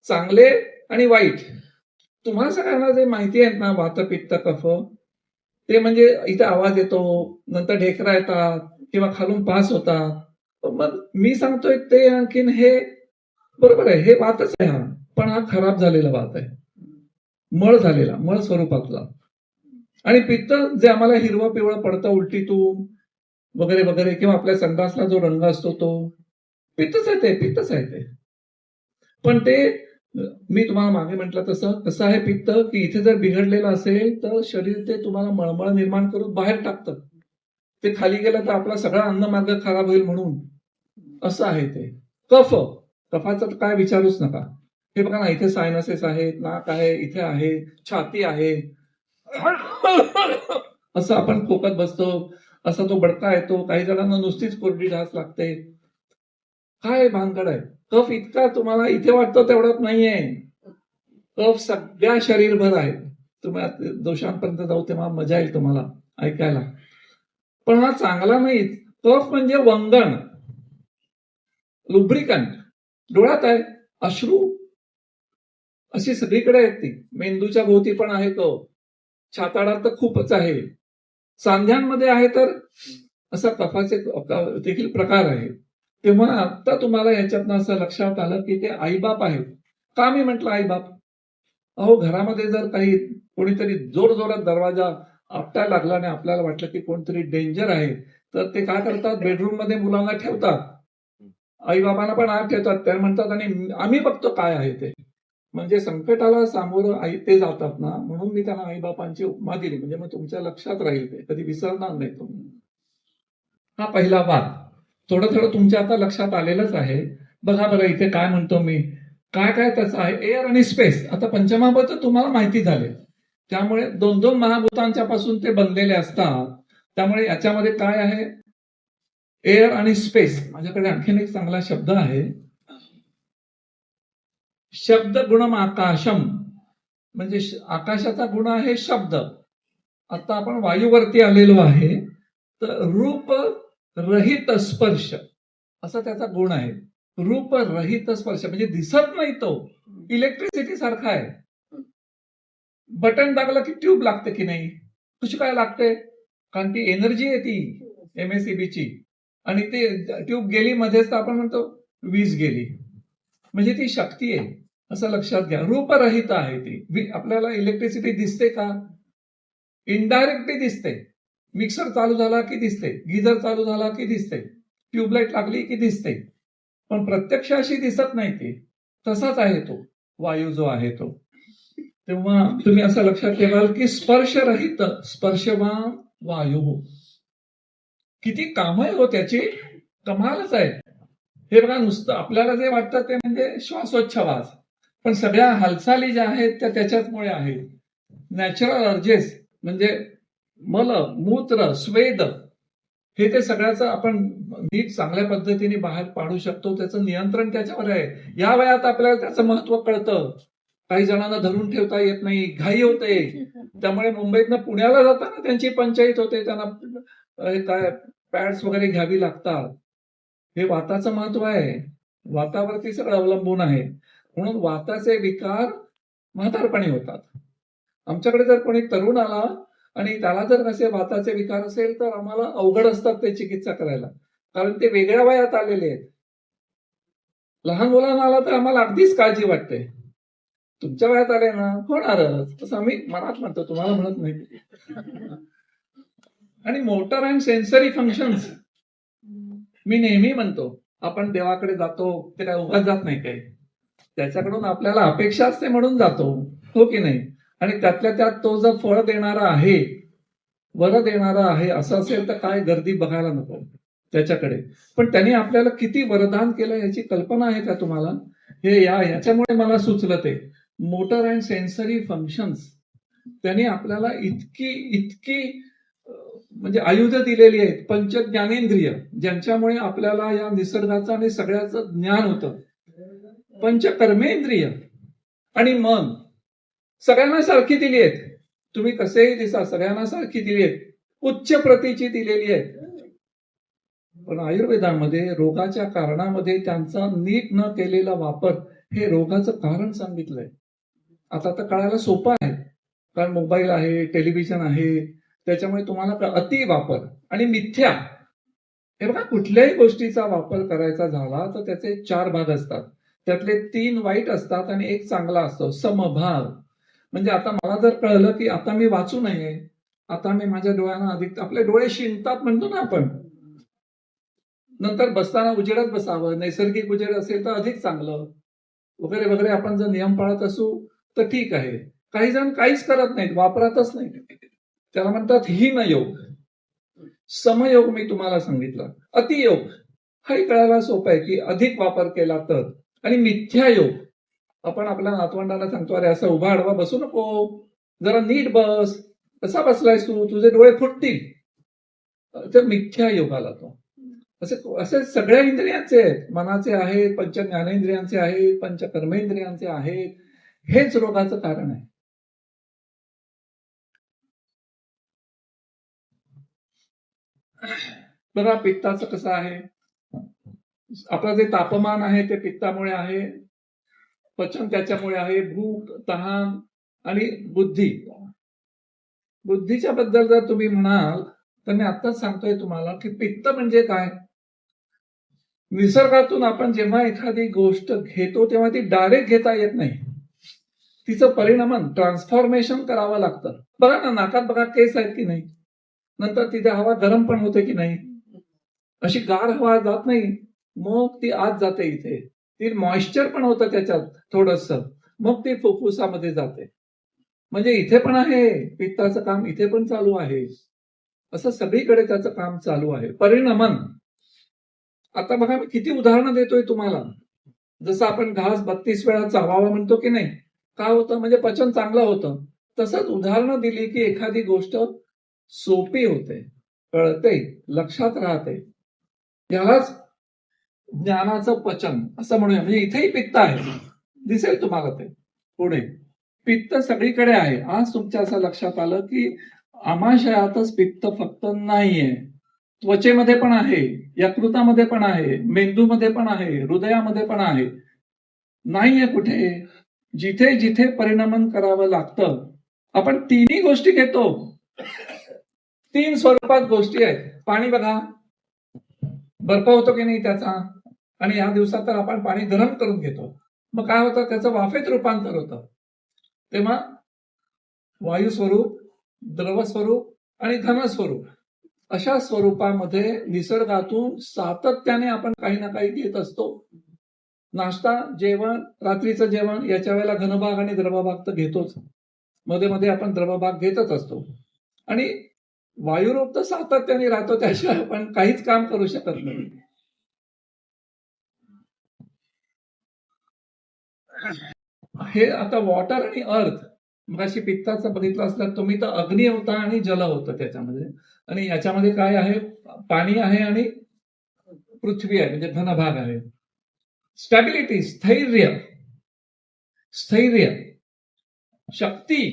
चांगले आणि वाईट तुम्हाला सगळ्यांना जे माहिती आहेत ना, वात पित्त कफ, ते म्हणजे इथे आवाज येतो, नंतर ढेकरा येतात, किंवा खालून पास होतात. मग मी सांगतोय ते आणखीन हे बरोबर आहे, हे वातच आहे हा, पण हा खराब झालेला वात आहे, मळ झालेला, मळ स्वरूपातला. आणि पित्त जे आम्हाला हिरवं पिवळं पडतं उलटीतून वगैरे वगैरे, किंवा आपल्या संडासला जो रंग असतो तो पित्तच आहे, ते पित्तच आहे ते. पण ते मी तुम्हाला मागे म्हटलं तसं कसं आहे पित्त, की इथे जर बिघडलेलं असेल तर शरीर ते तुम्हाला मळमळ निर्माण करून बाहेर टाकतं. ते खाली गेलं तर आपला सगळा अन्नमार्ग खराब होईल म्हणून, असं आहे ते. कफ, कफाचा तर काय विचारूच नका. हे बघा ना, इथे सायनसेस आहेत, नाक आहे, इथे आहे, छाती आहे. असं आपण खोकत बसतो, असा तो बडका येतो, काही जणांना नुसतीच कोरडी ढास लागते. काय भानगड आहे? कफ इतका तुम्हाला इथे वाटतो तेवढाच नाहीये. कफ सगळ्या शरीरभर आहे. तुम्ही दोषांपर्यंत जाऊ तेव्हा मजा येईल तुम्हाला ऐकायला. पण हा चांगला नाही. कफ म्हणजे वंगण, लुब्रिकंट. डोळ्यात आहे, अश्रू, अशी सगळीकडे आहेत ती. मेंदूच्या भोवती पण आहे कफ, छाताडात तर खूपच आहे, सांध्यांमध्ये आहे, तर असा कफाचे देखील प्रकार आहे. तेव्हा आता तुम्हाला याच्यातनं असं लक्षात आलं की ते आईबाप आहेत. का मी म्हटलं आईबाप? अहो, घरामध्ये जर काही कोणीतरी जोर जोरात दरवाजा आपटायला लागला आणि आपल्याला वाटलं की कोणतरी डेंजर आहे, तर ते काय करतात, बेडरूम मध्ये मुलांना ठेवतात, आई बाबांना पण आत ठेवतात. त्या म्हणतात आणि आम्ही बघतो काय आहे ते. म्हणजे संकटाला सामोरं आई ते जातात ना, म्हणून मी त्यांना आईबापांची उपमा दिली. म्हणजे मग तुमच्या लक्षात राहील, ते कधी विसरणार नाही तुम्ही. हा पहिला वाद थोडं थोडं तुमच्या आता लक्षात आलेलंच आहे. बघा बघा इथे काय म्हणतो मी, काय काय त्याचं आहे. एअर आणि स्पेस, आता पंचमहाभूत तुम्हाला माहिती झाले. त्यामुळे 2-2 महाभूतांच्या पासून ते बनलेले असतात. त्यामुळे याच्यामध्ये काय आहे, एअर आणि स्पेस. माझ्याकडे आणखीन एक चांगला शब्द आहे, शब्द गुणम आकाशम. म्हणजे आकाशाचा गुण आहे शब्द. आता आपण वायूवरती आलेलो आहे, तर रूप रहित स्पर्श असा त्याचा गुण आहे. रूप रहित स्पर्श म्हणजे दिसत नाही तो, इलेक्ट्रिसिटी सारखा आहे. बटन दाबलं की ट्यूब लागते की नाही? कशी काय लागते? कारण ती एनर्जी आहे ती एमएसईबीची, आणि ते ट्यूब गेली मध्येच तर आपण म्हणतो वीज गेली. म्हणजे ती शक्ती आहे, असं लक्षात घ्या. रूपरहित आहे ती. आपल्याला इलेक्ट्रिसिटी दिसते का? इनडायरेक्टली दिसते. मिक्सर चालू झाला की दिसते, गिझर चालू झाला की दिसते, ट्यूबलाईट लागली की दिसते, पण प्रत्यक्ष अशी दिसत नाही ती. तसाच आहे तो वायू जो आहे तो. तेव्हा तुम्ही असं लक्षात ठेवाल की स्पर्शरहित, स्पर्शवान वायू. किती काम आहे हो त्याची, कमालच आहे. हे बघा, नुसतं आपल्याला जे वाटतं ते म्हणजे श्वासोच्छवास, पण सगळ्या हालचाली ज्या आहेत त्या त्याच्याचमुळे आहेत. नॅचरल अर्जेस म्हणजे मल, मूत्र, स्वेद, हे ते सगळ्याचं आपण नीट चांगल्या पद्धतीने बाहेर पाडू शकतो. त्याचं नियंत्रण त्याच्यावर आहे. या वयात आपल्याला त्याचं महत्व कळतं. काही जणांना धरून ठेवता येत नाही, घाई होते. त्यामुळे मुंबईतनं पुण्याला जाताना त्यांची पंचायत होते. त्यांना काय पॅड्स वगैरे घ्यावी लागतात. हे वाताचं महत्व आहे. वातावरती सगळं अवलंबून आहे. म्हणून वाताचे विकार म्हातारपणी होतात. आमच्याकडे जर कोणी तरुण आला आणि त्याला जर कसे वाताचे विकार असेल तर आम्हाला अवघड असतात ते चिकित्सा करायला. कारण ते वेगळ्या वयात आलेले आहेत. लहान मुलांना आला तर आम्हाला अगदीच काळजी वाटते. तुमच्या वयात आले ना होणारच, तसं आम्ही मनात म्हणतो, तुम्हाला म्हणत नाही. आणि मोटर अँड सेन्सरी फंक्शन्स मी नेहमी म्हणतो, आपण देवाकडे जातो ते काय उगाच जात नाही काही. त्याच्याकडून आपल्याला अपेक्षा असते म्हणून जातो, हो की नाही? आणि त्यातल्या त्यात तो जर फळ देणारा आहे, वर देणारा आहे असं असेल तर काय गर्दी बघायला नको त्याच्याकडे. पण त्यांनी आपल्याला किती वरदान केलं याची कल्पना आहे का तुम्हाला? हे याच्यामुळे मला सुचलं ते मोटर अँड सेन्सरी फंक्शन्स. त्यांनी आपल्याला इतकी इतकी म्हणजे आयुध दिलेली आहेत, पंच ज्ञानेंद्रिय, ज्यांच्यामुळे आपल्याला या निसर्गाचं आणि सगळ्याचं ज्ञान होतं. पंच कर्मेंद्रिय आणि मन सगळ्यांना सारखी दिली आहेत. तुम्ही कसेही दिसा, सगळ्यांना सारखी दिली आहेत, उच्च प्रतीची दिलेली आहेत. पण आयुर्वेदामध्ये रोगाच्या कारणामध्ये त्यांचा नीट न केलेला वापर हे रोगाचं कारण सांगितलंय. आता तर कळायला सोपं आहे, कारण मोबाईल आहे, टेलिव्हिजन आहे, त्याच्यामुळे तुम्हाला अति वापर आणि मिथ्या. हे बघा, कुठल्याही गोष्टीचा वापर करायचा झाला तर त्याचे 4 भाग असतात. त्यातले 3 वाईट असतात आणि 1 चांगला असतो, समभाग. म्हणजे आता मला जर कळलं की आता मी वाचू नये, आता मी माझ्या डोळ्यांना अधिक, आपले डोळे शिंकतात म्हणतो ना आपण, नंतर बसताना उजेडात बसावं, नैसर्गिक उजेड असेल तर अधिक चांगलं, वगैरे वगैरे. आपण जर नियम पाळत असू तर ठीक आहे. काही जण काहीच करत नाहीत, वापरतच नाही. त्याला म्हणतात हीनयोग. समयोग मी तुम्हाला सांगितलं. अतियोग हाही कळायला सोपं आहे की अधिक वापर केला तर. आणि मिथ्यायोग, आपण आपल्या नातवंडाला सांगतो, अरे असं उभा आडवा बसू नको, जरा नीट बस, कसा बसलायस तू, तुझे डोळे फुटतील. तर मिथ्या योगाला तो असे असे सगळ्या इंद्रियांचे आहेत. मनाचे आहेत, पंच ज्ञानेंद्रियांचे आहेत, पंच कर्मेंद्रियांचे आहेत. हेच रोगाचं कारण आहे. बघा, पित्ताचं कसं आहे. आपलं जे तापमान आहे ते पित्तामुळे आहे, पचन त्याच्यामुळे आहे, भूक, तहान आणि बुद्धी. बुद्धीच्या बद्दल जर तुम्ही म्हणाल तर मी आत्ताच सांगतोय तुम्हाला की पित्त म्हणजे काय. निसर्गातून आपण जेव्हा एखादी गोष्ट घेतो तेव्हा ती डायरेक्ट घेता येत नाही. तिचं परिणामन, ट्रान्सफॉर्मेशन करावं लागतं. बघा ना, नाकात बघा केस आहेत की नाही, नंतर तिथे हवा गरम पण होते की नाही, अशी गार हवा जात नाही, मग ती आत जाते. इथे ती मॉइश्चर पण होतं त्याच्यात थोडस, मग ती फुफ्फुसामध्ये जाते. म्हणजे इथे पण आहे पित्ताचं काम, इथे पण चालू आहे. असं सगळीकडे त्याचं काम चालू आहे. परिणमन. आता बघा, मी किती उदाहरणं देतोय तुम्हाला. जसं आपण घास 32 वेळा चावावा म्हणतो की नाही, का होतं, म्हणजे पचन चांगलं होतं. तसंच उदाहरणं दिली की एखादी गोष्ट सोपी होते, कळते, लक्षात राहते. यालाच ज्ञानाचं पचन असं म्हणूया. म्हणजे इथेही पित्त आहे, दिसेल तुम्हाला ते पुढे. पित्त सगळीकडे आहे. आज तुमच्या असं लक्षात आलं की आमाशयातच पित्त फक्त नाहीये, त्वचेमध्ये पण आहे, यकृतामध्ये पण आहे, मेंदूमध्ये पण आहे, हृदयामध्ये पण आहे. नाहीये कुठे? जिथे जिथे परिणमन करावं लागतं. आपण तिन्ही गोष्टी घेतो. 3 स्वरूपात गोष्टी आहेत. पाणी बघा, बर्फ होतो की नाही त्याचा, आणि या दिवसात तर आपण पाणी गरम करून घेतो. मग काय होतं, त्याचं वाफेत रूपांतर होतं. तेव्हा वायू स्वरूप, द्रव स्वरूप आणि घन स्वरूप अशा स्वरूपामध्ये निसर्गातून सातत्याने आपण काही ना काही घेत असतो. नाश्ता, जेवण, रात्रीचं जेवण, याच्या वेळेला घनभाग आणि द्रवभाग तर घेतोच. मध्ये मध्ये आपण द्रवभाग घेतच असतो. आणि वायुरूप तर सातत्याने राहतो, त्याशिवाय आपण काहीच काम करू शकत नाही. हे आता वॉटर आणि अर्थ मगाशी पित्ताचं बघितलं असलं तुम्ही तर अग्नी होता आणि जल होतं त्याच्यामध्ये, आणि याच्यामध्ये काय आहे, पाणी आहे आणि पृथ्वी आहे, म्हणजे धनभाग आहे. स्टॅबिलिटी, स्थैर्य, स्थैर्य, शक्ती,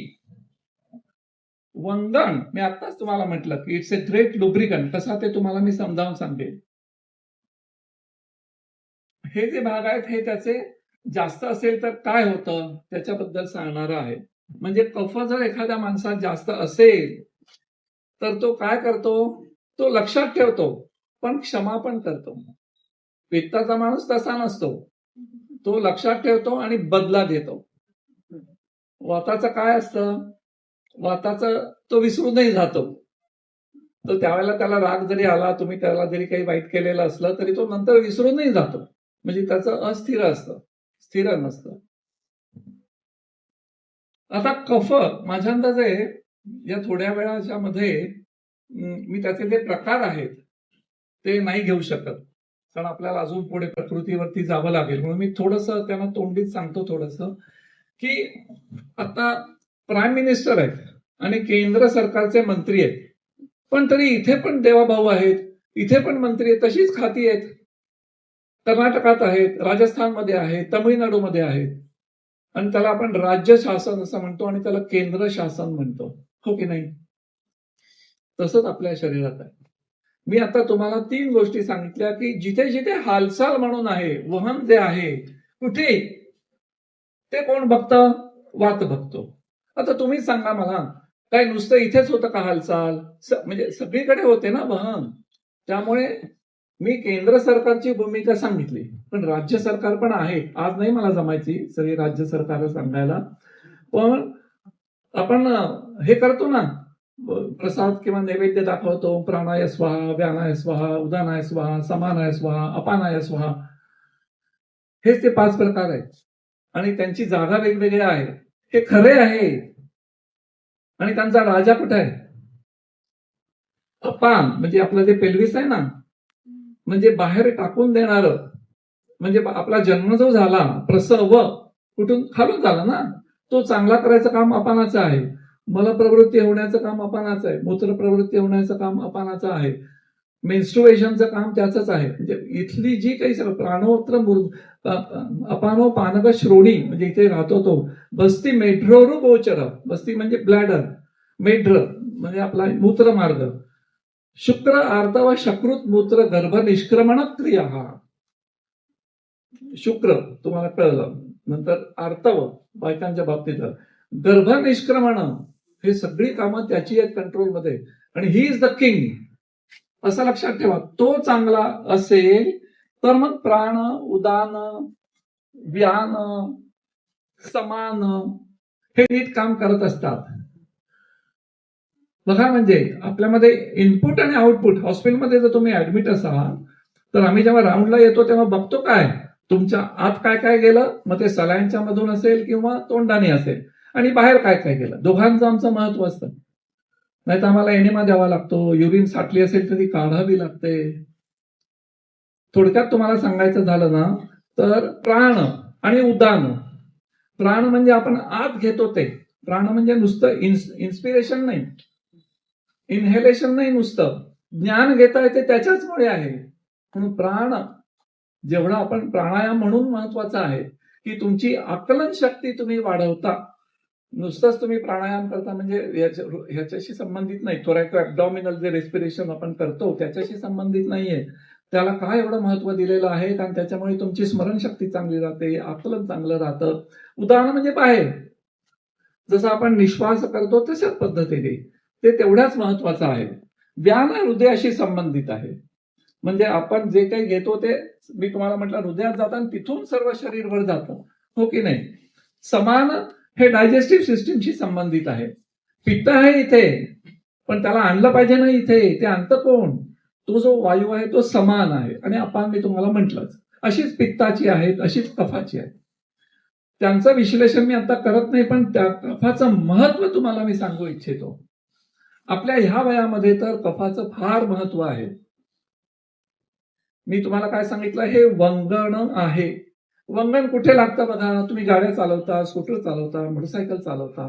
वंदन. मी आत्ताच तुम्हाला म्हटलं की इट्स ए ग्रेट लुब्रिकंट. कसा ते तुम्हाला मी समजावून सांगेन. हे जे भाग आहेत हे त्याचे जास्त असेल तर काय होतं त्याच्याबद्दल सांगणार आहे. म्हणजे कफ जर एखाद्या माणसात जास्त असेल तर तो काय करतो, तो लक्षात ठेवतो पण क्षमा पण करतो. पित्ताचा माणूस तसा नसतो, तो लक्षात ठेवतो आणि बदला देतो. वाताचं काय असतं, वाताचं तो विसरूनही जातो. तर त्यावेळेला त्याला राग जरी आला, तुम्ही त्याला जरी काही वाईट केलेलं असलं तरी तो नंतर विसरूनही जातो. म्हणजे त्याचं अस्थिर असतं, स्थिर नसतं. आता कफ माझ्या अंदाजे या थोड्या वेळाच्या मध्ये मी त्याचे जे प्रकार आहेत ते नाही घेऊ शकत, कारण आपल्याला अजून पुढे प्रकृतीवरती जावं लागेल. म्हणून मी थोडंसं त्यांना तोंडीत सांगतो थोडंसं, की आता प्राईम मिनिस्टर आहेत आणि केंद्र सरकारचे मंत्री आहेत, पण तरी इथे पण देवाभाऊ आहेत, इथे पण मंत्री आहेत, तशीच खाती आहेत. कर्नाटकात आहेत, राजस्थानमध्ये आहेत, तामिळनाडूमध्ये आहेत, आणि त्याला आपण राज्य शासन असं म्हणतो आणि त्याला केंद्र शासन म्हणतो, हो की नाही? तसंच आपल्या शरीरात आहे. मी आता तुम्हाला 3 गोष्टी सांगितल्या की जिथे जिथे हालचाल म्हणून आहे, वहन जे आहे, कुठे ते कोण बघतं, वात बघतो. आता तुम्हीच सांगा मला, काय नुसतं इथेच होतं का हालचाल? म्हणजे सगळीकडे होते ना वहन. त्यामुळे मी केंद्र सरकारची भूमिका सांगितली, पण राज्य सरकार पण आहे. आज नाही मला जमायची सगळी राज्य सरकार सांगायला, पण आपण हे करतो ना, प्रसाद किंवा नैवेद्य दाखवतो, प्राणाय स्वाहा, व्यानाय स्वाहा, उदानाय स्वाहा, समानाय स्वाहा, अपानाय स्वाहा. हेच ते 5 प्रकार आहेत आणि त्यांची जागा वेगवेगळ्या आहे. हे खरे आहे. आणि त्यांचा राजा कुठे आहे? अपान म्हणजे आपलं जे पेल्विस आहे ना, म्हणजे बाहेर टाकून देणार. म्हणजे आपला जन्म जो झाला, प्रसव कुठून खालून झाला ना, तो चांगला करायचं काम अपानाचं आहे. मलप्रवृत्ती होण्याचं काम अपानाचं आहे. मूत्रप्रवृत्ती होण्याचं काम अपानाचं आहे. मेन्स्ट्रुएशनचं काम त्याचंच आहे. म्हणजे इथली जी काही प्राणोत्र अपानो पानक श्रोणी, म्हणजे इथे राहतो तो बस्ती मेढ्रोरू गोचर. बस्ती म्हणजे ब्लॅडर, मेढ्र म्हणजे आपला मूत्रमार्ग. शुक्र आर्तव शकृत मूत्र गर्भ निष्क्रमण क्रिया. शुक्र तुम्हाला कळलं. नंतर आर्तव बायकांच्या बाबतीत, गर्भ निष्क्रमण, हे सगळी कामं त्याची आहेत कंट्रोलमध्ये. आणि ही इज द किंग, असं लक्षात ठेवा. तो चांगला असेल तर मग प्राण, उदान, व्यान, समान हे नीट काम करत असतात. बघा, म्हणजे आपल्यामध्ये इनपुट आणि आउटपुट. हॉस्पिटलमध्ये जर तुम्ही ऍडमिट असाल तर आम्ही जेव्हा राऊंडला येतो तेव्हा बघतो काय तुमच्या आत काय काय गेलं, मग ते सलाईनच्या मधून असेल किंवा तोंडाने असेल, आणि बाहेर काय काय गेलं. दोघांचं आमचं महत्व असतं. नाही तर आम्हाला एनेमा द्यावा लागतो, युरिन साठली असेल तर ती काढावी लागते. थोडक्यात तुम्हाला सांगायचं झालं ना, तर प्राण आणि उदान. प्राण म्हणजे आपण आत घेतो ते. प्राण म्हणजे नुसतं इन्स्पिरेशन नाही, इनहेलेशन नाही, नुसतं ज्ञान घेता येते त्याच्याचमुळे आहे. म्हणून प्राण जेवढा आपण प्राणायाम म्हणून महत्वाचा आहे की तुमची आकलन शक्ती तुम्ही वाढवता. नुसतंच तुम्ही प्राणायाम करता म्हणजे ह्याच्याशी संबंधित नाही. थोरॅको ॲब्डॉमिनल जे रेस्पिरेशन आपण करतो त्याच्याशी संबंधित नाहीये. त्याला काय एवढं महत्व दिलेलं आहे, कारण त्याच्यामुळे तुमची स्मरणशक्ती चांगली राहते, आकलन चांगलं राहतं. उदाहरण म्हणजे बाहेर जसं आपण निश्वास करतो तशाच पद्धतीने ते तेवढ्याच महत्वाचं आहे. व्यान हृदयाशी संबंधित आहे. म्हणजे आपण जे काही घेतो ते, मी तुम्हाला म्हटलं, हृदयात जातं तिथून सर्व शरीरभर जातं, हो की नाही? समान हे डायजेस्टिव्ह सिस्टीमशी संबंधित आहे. पित्त आहे इथे, पण त्याला आणलं पाहिजे ना इथे. ते आणतं कोण? तो जो वायू आहे तो समान आहे. आणि अपान मी तुम्हाला म्हटलंच, अशीच पित्ताची आहेत, अशीच कफाची आहे. त्यांचं विश्लेषण मी आता करत नाही, पण त्या कफाचं महत्व तुम्हाला मी सांगू इच्छितो. आपल्या ह्या वयामध्ये तर कफाचं फार महत्व आहे. मी तुम्हाला काय सांगितलं, हे वंगण आहे. वंगण कुठे लागतं बघा. तुम्ही गाड्या चालवता, स्कूटर चालवता, मोटरसायकल चालवता,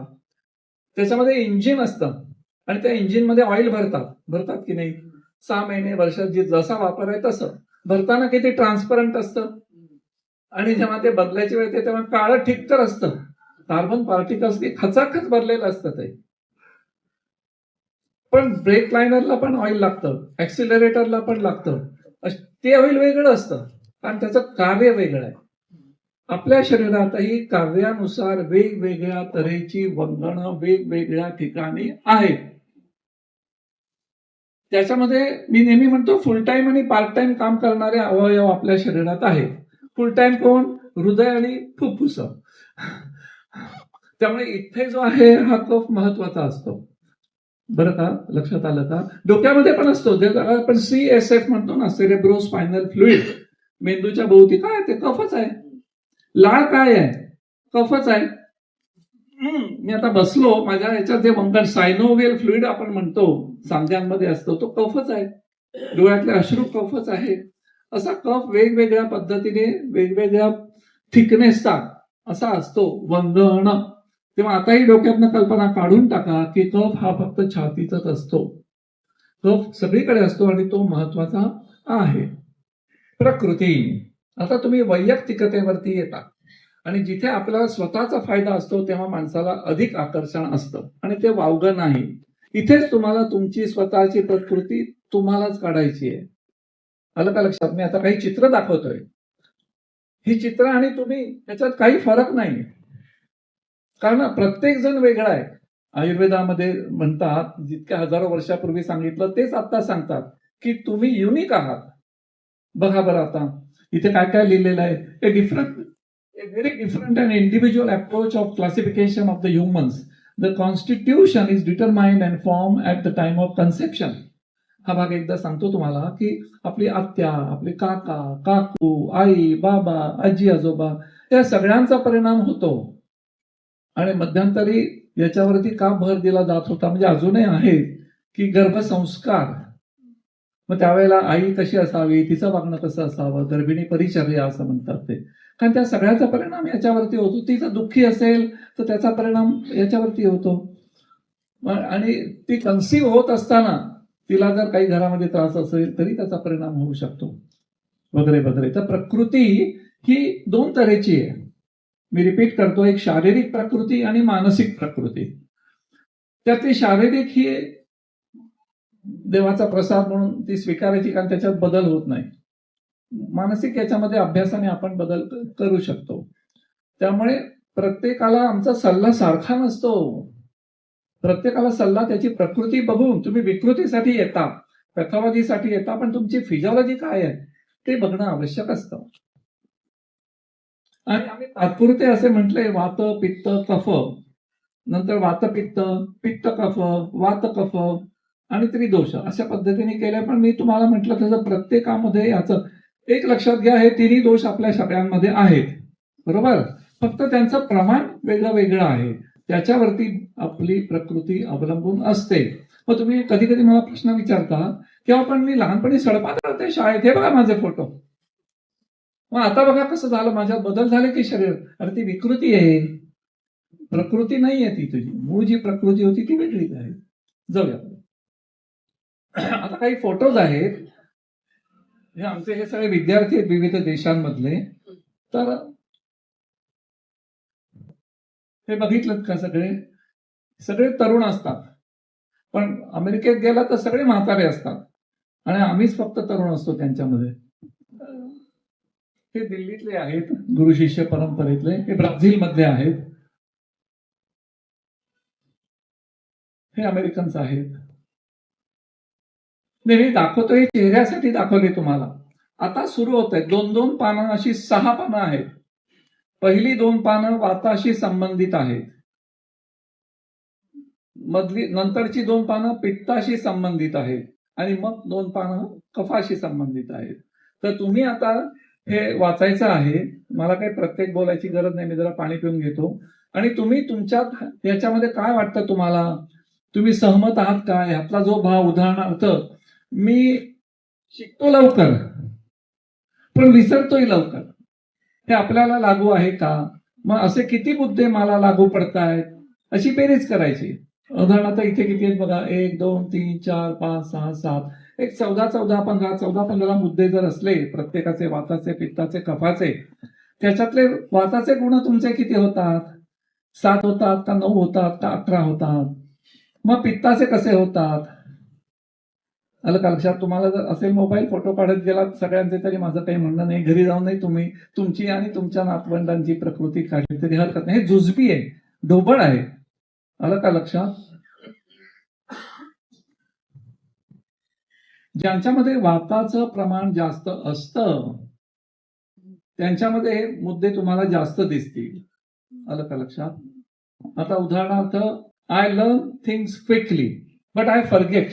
त्याच्यामध्ये इंजिन असतं आणि त्या इंजिनमध्ये ऑइल भरतात की नाही, 6 महिने वर्षात जसा वापर आहे तसं भरताना किती ट्रान्सपरंट असतं, आणि जेव्हा ते बदलायची वेळ येते तेव्हा काळं ठीक तर असतं, कार्बन पार्टिकल्स खचाखच भरलेलं असतं ते. पण ब्रेक लायनरला पण ऑइल लागतं, ऍक्सिलरेटरला पण लागतं. ते ऑइल वेगळं असतं कारण त्याचं कार्य वेगळं आहे. आपल्या शरीरातही कार्यानुसार वेगवेगळ्या तऱ्हेची वंगणं वेगवेगळ्या ठिकाणी आहेत. त्याच्यामध्ये मी नेहमी म्हणतो फुल टाइम आणि पार्ट टाइम काम करणारे अवयव आपल्या शरीरात आहेत. फुल टाइम कोण? हृदय आणि फुफ्फुस. त्यामुळे इथे जो आहे हा कफ महत्वाचा असतो. बरं का, लक्षात आलं का? डोक्यामध्ये पण असतो, आपण CSF म्हणतो ना, सेरेब्रो स्पायनल फ्लुइड. मेंदूच्या भोवती काय ते कफच आहे. लाळ काय आहे? कफच आहे. मी आता बसलो, माझ्या ह्याच्यात जे वंगण सायनोवियल फ्लुइड आपण म्हणतो सांध्यांमध्ये असतो, तो कफच आहे. डोळ्यातले अश्रू कफच आहे. असा कफ वेगवेगळ्या पद्धतीने वेगवेगळ्या थिकनेसचा असा असतो वंगण. तेव्हा आताही डोक्यातनं कल्पना काढून टाका की कफ हा फक्त छातीतच असतो. कफ सगळीकडे असतो आणि तो महत्वाचा आहे. प्रकृती. आता तुम्ही वैयक्तिकतेवरती येता आणि जिथे आपल्याला स्वतःचा फायदा असतो तेव्हा माणसाला अधिक आकर्षण असतं आणि ते वावगं नाही. इथेच तुम्हाला तुमची स्वतःची प्रकृती तुम्हालाच काढायची आहे. आलं का लक्षात? मी आता काही चित्र दाखवतोय. ही चित्र आणि तुम्ही याच्यात काही फरक नाही, कारण प्रत्येक जण वेगळा आहे. आयुर्वेदामध्ये म्हणतात, जितक्या हजारो वर्षापूर्वी सांगितलं तेच आता सांगतात की तुम्ही युनिक आहात. बघा बरं आता इथे काय काय लिहिलेलं आहे. A very different and individual approach of classification of the humans. The constitution is determined and formed at the time of conception. हा भाग एकदा सांगतो तुम्हाला की आपली आत्या, आपले काका, काकू, आई, बाबा, आजी, आजोबा या सगळ्यांचा परिणाम होतो. आणि मध्यंतरी याच्यावरती का भर दिला जात होता, म्हणजे अजूनही आहे, की गर्भसंस्कार. मग त्यावेळेला आई कशी असावी, तिचं वागणं कसं असावं, गर्भिणी परिचर्या असं म्हणतात ते. कारण त्या सगळ्याचा परिणाम याच्यावरती होतो. ती जर दुःखी असेल तर त्याचा परिणाम याच्यावरती होतो. आणि ती कन्सीव्ह होत असताना तिला जर काही घरामध्ये त्रास असेल तरी त्याचा परिणाम होऊ शकतो, वगैरे वगैरे. तर प्रकृती ही दोन तऱ्हेची आहे. मी रिपीट करतो, एक शारीरिक प्रकृती आणि मानसिक प्रकृती. त्यातली शारीरिक ही देवाचा प्रसाद म्हणून ती स्वीकारायची, कारण त्याच्यात बदल होत नाही. मानसिक याच्यामध्ये अभ्यासाने आपण बदल करू शकतो. त्यामुळे प्रत्येकाला आमचा सल्ला सारखा नसतो. प्रत्येकाला सल्ला त्याची प्रकृती बघून. तुम्ही विकृतीसाठी येता, पॅथॉलॉजीसाठी येता, पण तुमची फिजिओलॉजी काय आहे ते बघणं आवश्यक असतं. आणि आम्ही तात्पुरते असे म्हटले वात, पित्त, कफ, नंतर वात, पित्त, पित्त, कफ, वात, कफ आणि त्रिदोष अशा पद्धतीने केल्या. पण मी तुम्हाला म्हटलं तसं प्रत्येकामध्ये याचं एक लक्षात घ्या, हे तिन्ही दोष आपल्या सगळ्यांमध्ये आहेत, बरोबर. फक्त त्यांचं प्रमाण वेगळं वेगळं आहे. त्याच्यावरती आपली प्रकृती अवलंबून असते. मग तुम्ही कधी कधी मला प्रश्न विचारता किंवा पण मी लहानपणी सडपात होते शाळेत, हे बघा माझे फोटो, मग आता बघा कसं झालं, माझ्यात बदल झाले की शरीर. अरे ती विकृती आहे, प्रकृती नाही आहे ती. तुझी मूळ जी प्रकृती होती ती वेगळीच आहे. जाऊया आता काही फोटोज आहेत. हे आमचे हे सगळे विद्यार्थी आहेत विविध देशांमधले. तर हे बघितलं का, सगळे सगळे तरुण असतात, पण अमेरिकेत गेला तर सगळे म्हातारे असतात आणि आम्हीच फक्त तरुण असतो त्यांच्यामध्ये. हे दिल्लीतले आहेत, गुरु शिष्य परंपरेतले. हे ब्राझील मधले आहेत. हे अमेरिकन्स आहेत. मी दाखवतोय चेहऱ्यासाठी दाखवले तुम्हाला. आता सुरू होत आहे. 2-2 पानं अशी 6 पानं आहेत. पहिली 2 पानं वाताशी संबंधित आहेत, मधली नंतरची 2 पानं पित्ताशी संबंधित आहेत आणि मग 2 पानं कफाशी संबंधित आहेत. तर तुम्ही आता हे वाचायचं आहे. मला काही प्रत्येक बोलायची गरज नाही, मी जरा पाणी पिऊन घेतो. आणि तुम्ही तुमच्यात याच्यामध्ये काय वाटतं तुम्हाला, तुम्ही सहमत आहात का? ह्यातला जो भाव, उदाहरणार्थ मी शिकतो लवकर पण विसरतोय लवकर, हे आपल्याला लागू आहे का? मग असे किती मुद्दे मला लागू पडतायत? अशी बेरीज करायची. उदाहरणार्थ इथे किती आहेत बघा, 1 2 3 4 5 6 7 एक 14 मुद्दे जर असले प्रत्येकाचे, वाताचे, पित्ताचे, कफाचे, त्याच्यातले वाताचे गुण तुमचे किती होतात? 7 होतात का 9 होतात का 11 होतात? मग पित्ताचे कसे होतात? आलं का लक्षात? तुम्हाला जर असे मोबाईल फोटो काढत गेलात सगळ्यांचे, तरी माझं काही म्हणणं नाही. घरी जाऊनही तुम्ही तुमची आणि तुमच्या नातवंडांची प्रकृती काढली तरी हरकत नाही. हे जुजबी आहे, ढोबळ आहे. आलं का लक्षात? ज्यांच्यामध्ये वाताचं प्रमाण जास्त असतं त्यांच्यामध्ये हे मुद्दे तुम्हाला जास्त दिसतील. आलं का लक्षात? आता उदाहरणार्थ, I learn things quickly but I forget.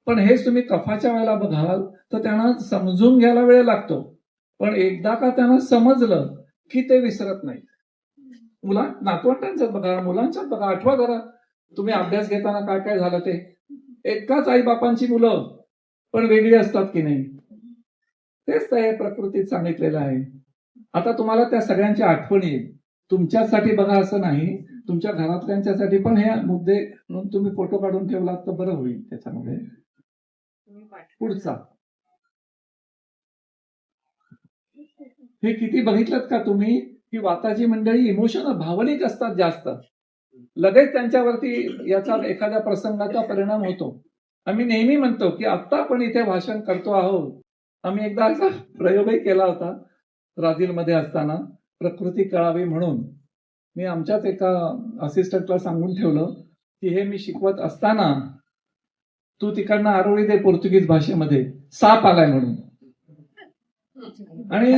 पण हेच तुम्ही कफाच्या वेळेला बघाल तर त्यांना समजून घ्यायला वेळ लागतो, पण एकदा का त्यांना समजलं की ते विसरत नाहीत. नातवंडांच्यात बघा, मुलांच्यात बघा, आठवा जरा तुम्ही अभ्यास घेताना काय काय झालं ते. एकाच आई बापांची मुलं पण वेगळी असतात की नाही, तेच ते प्रकृतीत सांगितलेलं आहे. आता तुम्हाला त्या सगळ्यांची आठवण येईल. तुमच्यासाठी बघा असं नाही, तुमच्या घरातल्यांच्यासाठी पण हे मुद्दे म्हणून तुम्ही फोटो काढून ठेवलात तर बरं होईल. त्याच्यामध्ये पुढचा हे किती बघितलं का तुम्ही की वाताची मंडळी इमोशनल, भावनिक असतात जास्त. लगेच त्यांच्यावरती याचा एखाद्या प्रसंगाचा परिणाम होतो. आम्ही नेहमी म्हणतो की आत्ता आपण इथे भाषण करतो आहोत. आम्ही एकदा असा प्रयोगही केला होता ब्राझीलमध्ये असताना, प्रकृती कळावी म्हणून. मी आमच्याच एका असिस्टंटला सांगून ठेवलं की हे मी शिकवत असताना तू तिकडनं आरोळी दे पोर्तुगीज भाषेमध्ये, साप आलाय म्हणून. आणि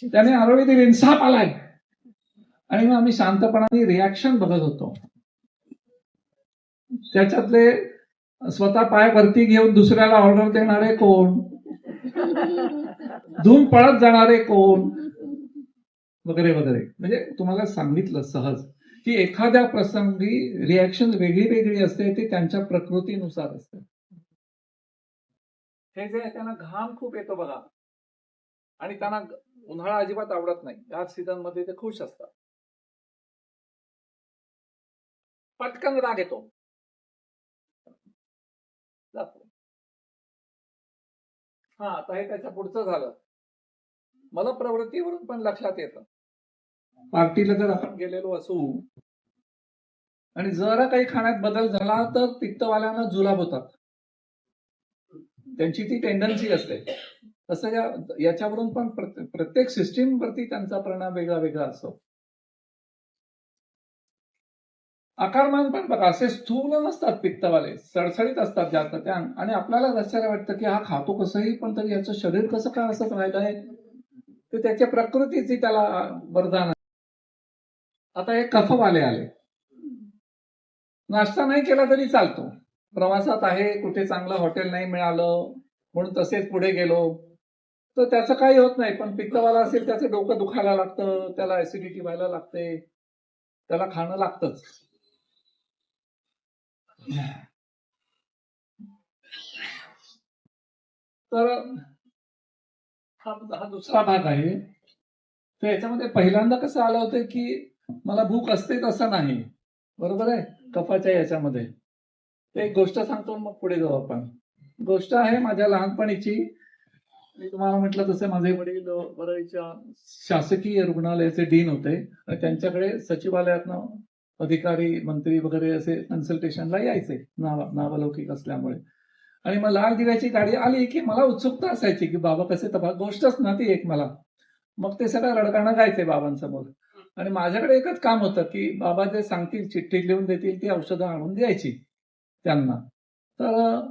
त्याने आरोळी दिली, साप आलाय. आणि मग आम्ही शांतपणाने रिॲक्शन बघत होतो. त्याच्यातले स्वतः पाय वरती घेऊन दुसऱ्याला ऑर्डर देणारे कोण, धूम पळत जाणारे कोण, वगैरे वगैरे. म्हणजे तुम्हाला सांगितलं सहज की एखाद्या प्रसंगी रिॲक्शन वेगळी वेगळी असते, ती त्यांच्या प्रकृतीनुसार असते. हे जे त्यांना घाम खूप येतो बघा, आणि त्यांना उन्हाळा अजिबात आवडत नाही, या सीझन मध्ये ते खुश असतात. पटकन राग येतो, जातो. हा, आता हे त्याच्या पुढचं झालं. मला प्रवृत्तीवरून पण लक्षात येतं, पार्टीला जर आपण गेलेलो असू आणि जरा काही खाण्यात बदल झाला तर पित्तवाल्यांना जुलाब होतात. त्यांची ती टेंडन्सी असते. तसं याच्यावरून पण प्रत्येक सिस्टीम वरती त्यांचा परिणाम वेगळा वेगळा असतो. आकारमान पण बघा, असे स्थूल नसतात पित्तवाले, सडसडीत असतात जास्त त्या. आणि आपल्याला आश्चर्य वाटतं की हा खातो कसंही, पण तरी याचं शरीर कसं काय असंच राहिलंय. ते त्याच्या प्रकृतीची त्याला वरदान आहे. आता हे कफवाले आले. नाश्ता नाही केला तरी चालतो, प्रवासात आहे, कुठे चांगलं हॉटेल नाही मिळालं म्हणून तसेच पुढे गेलो तर त्याचं काही होत नाही. पण पित्तवाला असेल त्याचं डोकं दुखायला लागतं, त्याला ऍसिडिटी व्हायला लागते, त्याला खाणं लागतंच. तर हा दुसरा भाग आहे. तर याच्यामध्ये पहिल्यांदा कसं आलं होतं की मला भूक असते तसं नाही, बरोबर आहे, कफाच्या याच्यामध्ये. ते एक गोष्ट सांगतो मग पुढे जाऊ आपण. गोष्ट आहे माझ्या लहानपणीची. मी तुम्हाला म्हटलं तसं माझे वडील वरळीच्या शासकीय रुग्णालयाचे डीन होते आणि त्यांच्याकडे सचिवालयातनं अधिकारी, मंत्री वगैरे असे कन्सल्टेशनला यायचे, नावलौकिक असल्यामुळे. आणि मग लाल दिव्याची गाडी आली की मला उत्सुकता असायची की बाबा कसे तपास, गोष्टच ना ती एक मला. मग ते सगळं रडगाणं गायचे बाबांसमोर. आणि माझ्याकडे एकच काम होतं की बाबा जे सांगतील, चिठ्ठी लिहून देतील, ती औषधं आणून द्यायची त्यांना. तर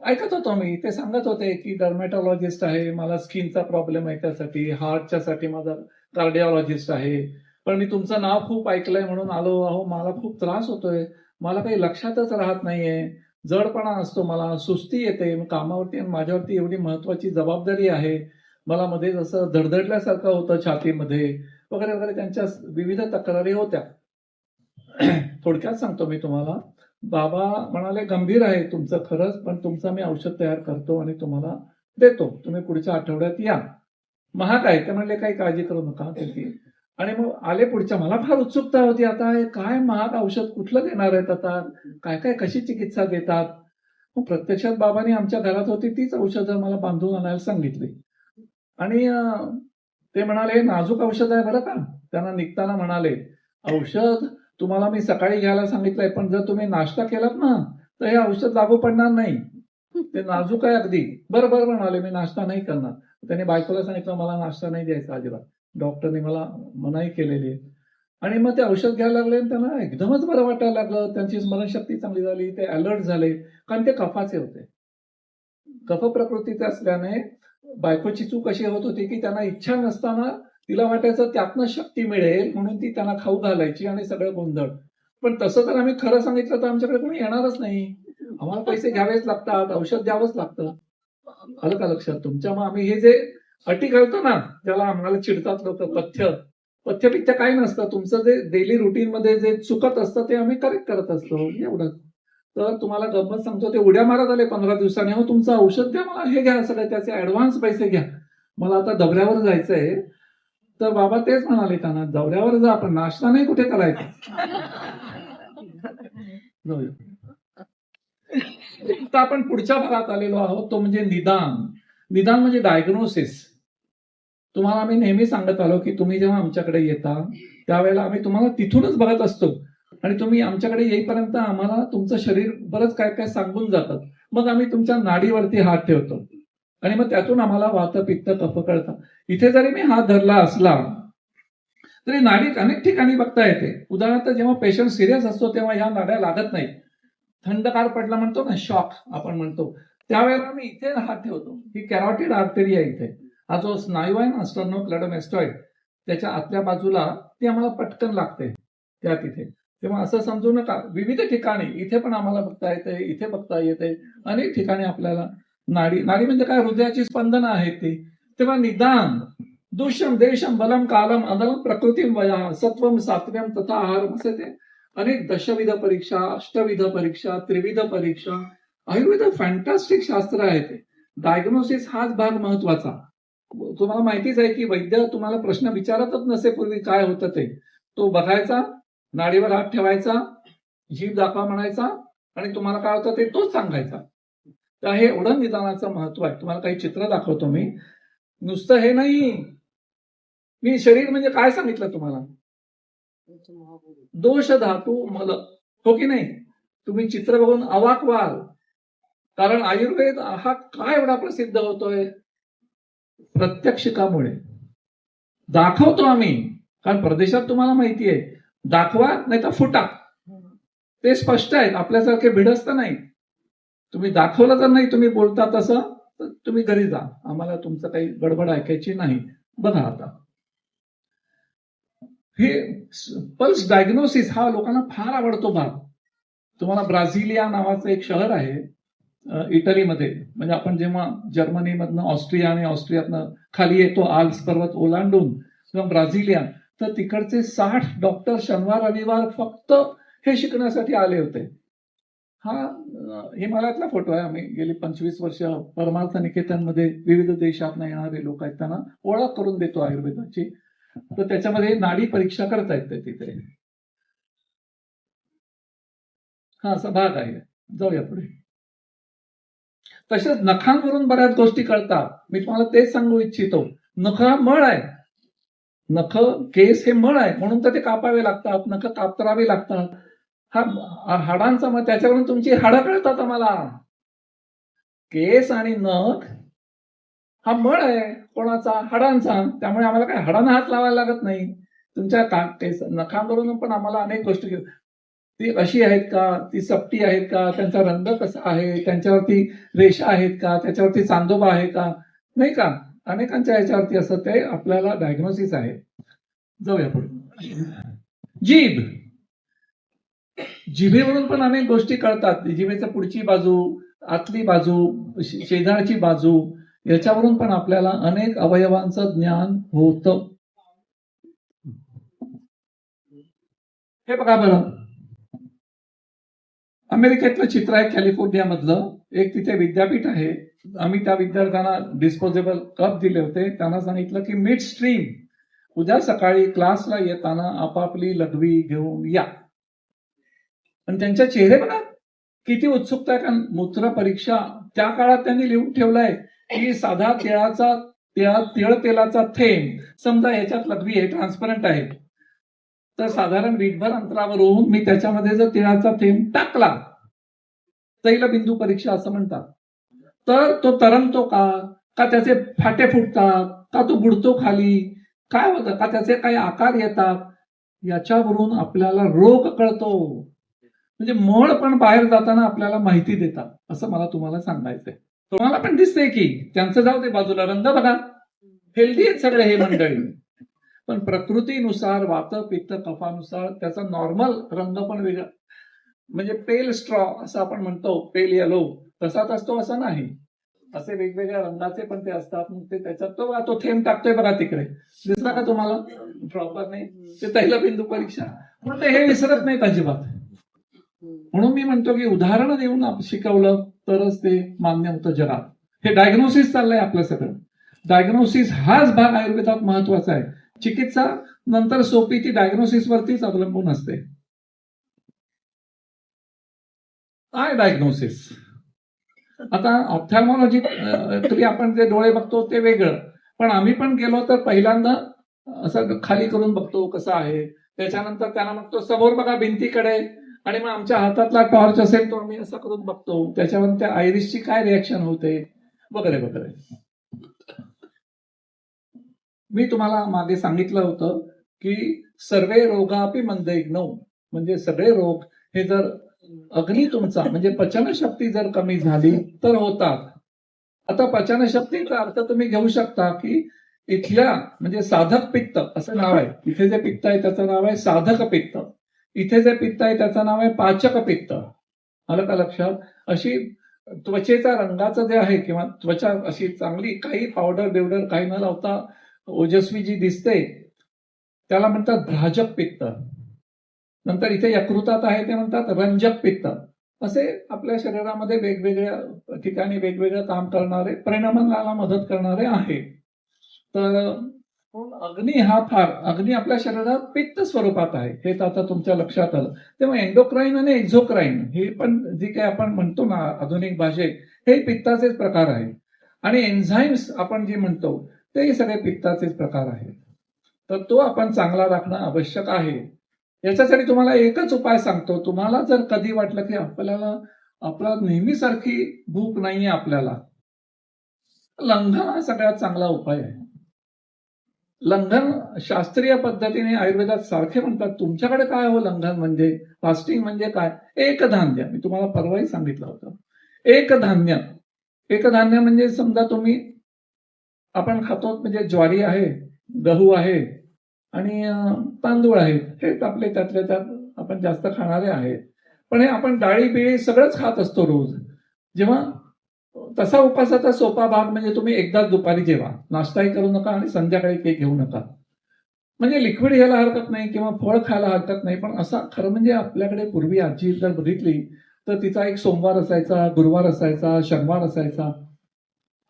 ऐकत होतो मी. ते सांगत होते की डर्मॅटॉलॉजिस्ट आहे, मला स्किनचा प्रॉब्लेम आहे, त्यासाठी हार्टच्यासाठी माझा कार्डिओलॉजिस्ट आहे, पण मी तुमचं नाव खूप ऐकलंय म्हणून आलो. अहो मला खूप त्रास होतोय, मला काही लक्षातच राहत नाहीये, जडपणा असतो, मला सुस्ती येते कामावरती, आणि माझ्यावरती एवढी महत्वाची जबाबदारी आहे, मला मध्ये जसं धडधडल्यासारखं होतं छातीमध्ये, वगैरे वगैरे. त्यांच्या विविध तक्रारी होत्या. थोडक्यात सांगतो मी तुम्हाला. बाबा म्हणाले गंभीर आहे तुमचं खरंच, पण तुमचं मी औषध तयार करतो आणि तुम्हाला देतो, तुम्ही पुढच्या आठवड्यात या. महाग आहे. ते म्हणले काही काळजी करू नका त्याची. आणि मग आले पुढच्या. मला फार उत्सुकता होती, आता हे काय महाग औषध कुठलं देणार आहेत, आता काय काय कशी चिकित्सा देतात. मग प्रत्यक्षात बाबांनी आमच्या घरात होती तीच औषधं मला बांधून आणायला सांगितली. आणि ते म्हणाले, नाजूक औषध आहे बरं का. त्यांना निघताना म्हणाले, औषध तुम्हाला मी सकाळी घ्यायला सांगितलंय, पण जर तुम्ही नाश्ता केलात ना तर हे औषध लागू पडणार नाही, ते नाजूक आहे अगदी. बरं बरं म्हणाले, मी नाश्ता नाही करणार. त्याने बायकोला सांगितलं, मला नाश्ता नाही द्यायचा अजिबात, डॉक्टरने मला मनाई केलेली आहे. आणि मग ते औषध घ्यायला लागले आणि त्यांना एकदमच बरं वाटायला लागलं. त्यांची स्मरणशक्ती चांगली झाली, ते अलर्ट झाले, कारण ते कफाचे होते. कफ प्रकृतीचे असल्याने बायकोची चूक अशी होत होती की त्यांना इच्छा नसताना तिला वाटायचं त्यातनं शक्ती मिळेल म्हणून ती त्यांना खाऊ घालायची आणि सगळं गोंधळ. पण तसं तर आम्ही खरं सांगितलं तर आमच्याकडे कोणी येणारच नाही. आम्हाला पैसे घ्यावेच लागतात, औषध द्यावंच लागतं. आलं का लक्षात तुमच्या? मग आम्ही हे जे अटी घालतो ना, ज्याला आम्हाला चिडतात लोक, पथ्य काही नसतं. तुमचं जे डेली रुटीन मध्ये जे चुकत असतं ते आम्ही करेक्ट करत असतो, एवढं. तर तुम्हाला गंमत सांगतो, ते उड्या मारत आले 15 दिवसांनी, हो तुमचं औषध द्या मला, हे घ्या सगळं, त्याचे ऍडव्हान्स पैसे घ्या, मला आता दौऱ्यावर जायचंय. तर बाबा तेच म्हणाले त्यांना, दौऱ्यावर जा आपण, नाश्ता नाही कुठे करायचा. जाऊया. आता आपण पुढच्या भागात आलेलो आहोत, तो म्हणजे निदान. निदान म्हणजे डायग्नोसिस. तुम्हाला आम्ही नेहमी सांगत आलो की तुम्ही जेव्हा आमच्याकडे येता त्यावेळेला आम्ही तुम्हाला तिथूनच बघत असतो, आणि तुम्ही आमच्याकडे येईपर्यंत आम्हाला तुमचं शरीर बरंच काय काय सांगून जातात. मग आम्ही तुमच्या नाडीवरती हात ठेवतो आणि मग त्यातून आम्हाला वात, पित्त, कफ कळतं. इथे जरी मी हात धरला असला तरी नाडी अनेक ठिकाणी बघता येते. उदाहरणार्थ जेव्हा पेशंट सिरियस असतो तेव्हा ह्या नाड्या लागत नाहीत. थंडगार पडला म्हणतो ना, शॉक आपण म्हणतो, त्यावेळेला आम्ही इथे हात ठेवतो. ही कॅरोटिड आर्टरी आहे इथे. हा जो स्नायू आहे ना, स्टर्नोक्लेडोमॅस्टॉइड, त्याच्या आतल्या बाजूला ती आम्हाला पटकन लागते त्या तिथे. तेव्हा असं समजू नका, विविध ठिकाणी इथे पण आम्हाला बघता येते, इथे बघता येते, अनेक ठिकाणी आपल्याला नाडी म्हणजे काय, हृदयाची स्पंदनं आहेत ती. तेव्हा निदान दुष्यम देशम बलम कालम अदलम प्रकृतीम वया सत्वम सात्व्यम तथा आहार, असे ते अनेक दशविध परीक्षा, अष्टविध परीक्षा, त्रिविध परीक्षा. आयुर्वेद फॅन्टॅस्टिक शास्त्र आहे ते. डायग्नोसिस हाच भाग महत्वाचा. तुम्हाला माहितीच आहे की वैद्य तुम्हाला प्रश्न विचारतच नसे पूर्वी काय होतं ते. तो बघायचा, नाडीवर हात ठेवायचा, जीभ दाखवा म्हणायचा, आणि तुम्हाला काय होतं ते तोच सांगायचा. तर हे एवढं निदानाचं महत्व आहे. तुम्हाला काही चित्र दाखवतो मी. नुसतं हे नाही, मी शरीर म्हणजे काय सांगितलं तुम्हाला, दोष धातू मल, हो की नाही? तुम्ही चित्र बघून अवाक व्हाल, कारण आयुर्वेद हा काय एवढा प्रसिद्ध होतोय, प्रत्यक्षिकामुळे. दाखवतो आम्ही, कारण परदेशात तुम्हाला माहिती आहे, दाखवा नाही तर फुटा, ते स्पष्ट आहेत, आपल्यासारखे भिडस्त नाही. तुम्ही दाखवलं तर नाही, तुम्ही बोलता तसं, तर तुम्ही घरी जा, आम्हाला तुमचं काही गडबड ऐकायची नाही. बघा आता हे पल्स डायग्नोसिस हा लोकांना फार आवडतो भाग. तुम्हाला ब्राझिलिया नावाचं एक शहर आहे इटलीमध्ये. म्हणजे आपण जेव्हा जर्मनीमधनं ऑस्ट्रिया आणि ऑस्ट्रियातनं खाली येतो आल्प्स पर्वत ओलांडून किंवा ब्राझिलिया, तर तिकडचे 60 डॉक्टर शनिवार रविवार फक्त हे शिकण्यासाठी आले होते. हा हिमालयातला फोटो आहे. आम्ही गेली 25 वर्ष परमार्थ निकेतनमध्ये विविध देशातनं येणारे लोक आहेत, त्यांना ओळख करून देतो आयुर्वेदाची. तर त्याच्यामध्ये नाडी परीक्षा करता येते तिथे. हा असा भाग आहे. जाऊया पुढे. तसेच नखांवरून बऱ्याच गोष्टी कळतात. मी तुम्हाला तेच सांगू इच्छितो. नख हा मळ आहे. नख, केस हे मळ आहे, म्हणून तर ते कापावे लागतात, नख कातरावे लागतात. हा हाडांचा, मग त्याच्यावरून तुमची हाडं कळतात आम्हाला. केस आणि नख हा मळ आहे कोणाचा, हाडांचा. त्यामुळे आम्हाला काय हाडांना हात लावायला लागत नाही. तुमच्या नखांवरून पण आम्हाला अनेक गोष्टी, ती अशी आहेत का, ती सपटी आहेत का, त्यांचा रंग कसा आहे, त्यांच्यावरती रेषा आहेत का, त्याच्यावरती चांदोबा आहे का, नाही का, अनेकांच्या ह्याच्यावरती असं ते आपल्याला डायग्नोसिस आहे. जाऊया पुढे. जीभ, जिभेवरून पण अनेक गोष्टी कळतात. जिभेच्या पुढची बाजू, आतली बाजू, शेजारची बाजू, याच्यावरून पण आपल्याला अनेक अवयवांचं ज्ञान होतं. हे बघा बरं, अमेरिकेतलं चित्र आहे, कॅलिफोर्निया मधलं. एक तिथे विद्यापीठ आहे. आम्ही त्या विद्यार्थ्यांना डिस्पोजेबल कप दिले होते. त्यांना सांगितलं की मिड स्ट्रीम उद्या सकाळी क्लासला येताना आपापली लघवी घेऊन या. आणि त्यांच्या चेहरे बघा किती उत्सुकता आहे. कारण मूत्र परीक्षा त्या काळात त्यांनी लिहून ठेवलंय की साधा तिळ तेलाचा थेंब, समजा ह्याच्यात लघवी आहे, ट्रान्सपरंट आहे, तर साधारण वीटभर अंतरावरून मी त्याच्यामध्ये जर तिळाचा थेंब टाकला, तैलबिंदू परीक्षा असं म्हणतात, तर तो तरंगतो का त्याचे फाटे फुटतात, का तो बुडतो खाली, काय होतं, का त्याचे काही आकार येतात, याच्यावरून आपल्याला रोग कळतो. म्हणजे मळ पण बाहेर जाताना आपल्याला माहिती देतात, असं मला तुम्हाला सांगायचंय. तुम्हाला पण दिसतंय की त्यांचं जाऊ दे बाजूला, रंग बघा हेल्दी आहेत सगळे हे मंडळी, पण प्रकृतीनुसार वात पित्त कफानुसार त्याचा नॉर्मल रंग पण वेगळा. म्हणजे पेल स्ट्रॉ असं आपण म्हणतो, पेल येलो तसाच असतो असं नाही, असे वेगवेगळ्या रंगाचे पण ते असतात. मग ते त्याच्यात तो थेंब टाकतोय बघा तिकडे, दिसला का तुम्हाला? प्रॉपर नाही, ते तैलबिंदू परीक्षा. पण ते हे विसरत नाहीत अजिबात. म्हणून मी म्हणतो की उदाहरणं देऊन शिकवलं तरच ते मान्य होतं जगात. हे डायग्नोसिस चाललंय आपलं सगळं. डायग्नोसिस हाच भाग आयुर्वेदात महत्वाचा आहे. चिकित्सा नंतर सोपी, ती डायग्नोसिस वरतीच अवलंबून असते. काय डायग्नोसिस? आता ऑप्थॅल्मॉलॉजी तरी आपण जे डोळे बघतो ते वेगळं, पण आम्ही पण गेलो तर पहिल्यांदा असं खाली करून बघतो कसं आहे, त्याच्यानंतर त्याला मग तो समोर बघा भिंतीकडे, आणि मग आमच्या हातातला टॉर्च असेल तो आम्ही असं करून बघतो, त्याच्यावर त्या आयरिसची काय रिॲक्शन होते वगैरे वगैरे. मी तुम्हाला मागे सांगितलं होतं की सर्वे रोगापि मंदैग्नौ, म्हणजे सगळे रोग हे जर अग्नी तुमचा म्हणजे पचनशक्ती जर कमी झाली तर होतात. आता पचनशक्तीचा अर्थ तुम्ही घेऊ शकता की इथल्या म्हणजे साधक पित्त असं नाव आहे, इथे जे पित्त आहे त्याचं नाव आहे साधक पित्त, इथे जे पित्त आहे त्याचं नाव आहे पाचक पित्त. आलं का लक्षात? अशी त्वचेचा रंगाचं जे आहे किंवा त्वचा अशी चांगली काही पावडर बिवडर काही न लावता ओजस्वी जी दिसते त्याला म्हणतात भ्राजक पित्त. नंतर इथे यकृतात आहे ते म्हणतात रंजक पित्त. असे आपल्या शरीरामध्ये वेगवेगळ्या ठिकाणी वेगवेगळं काम करणारे, परिणामाला मदत करणारे आहे. तर अग्नी हा अग्नी आपल्या शरीरात पित्त स्वरूपात आहे, हे तर आता तुमच्या लक्षात आलं. तेव्हा एंडोक्राईन आणि एक्झोक्राईन हे पण जी काही आपण म्हणतो ना आधुनिक भाषेत, हे पित्ताचेच प्रकार आहेत. आणि एन्झाईम्स आपण जे म्हणतो ते सगळे पित्ताचेच प्रकार आहेत. तर तो आपण चांगला राखणं आवश्यक आहे. याच्यासाठी तुम्हाला एकच उपाय सांगतो. तुम्हाला जर कधी वाटलं की आपला नेहमीसारखी भूक नाहीये आपल्याला, लंघन हा सगळ्यात चांगला उपाय आहे. लंघन शास्त्रीय पद्धतीने आयुर्वेदात सारखे म्हणतात. तुमच्याकडे काय हो लंघन म्हणजे, फास्टिंग म्हणजे काय? एक धान्य, मी तुम्हाला परवाही सांगितलं होतं. एक धान्य म्हणजे समजा तुम्ही आपण खातो म्हणजे ज्वारी आहे, गहू आहे आणि तांदूळ आहेत, हे आपले त्यातल्या त्यात आपण जास्त खाणारे आहेत. पण हे आपण डाळी बिळी सगळंच खात असतो रोज. जेव्हा तसा उपासाचा सोपा भाग म्हणजे तुम्ही एकदाच दुपारी जेवा, नाश्ताही करू नका आणि संध्याकाळी केक घेऊ नका. म्हणजे लिक्विड घ्यायला हरकत नाही किंवा फळ खायला हरकत नाही, पण असा खरं म्हणजे आपल्याकडे पूर्वी आजी जर बघितली तर तिचा एक सोमवार असायचा, गुरुवार असायचा, शनिवार असायचा.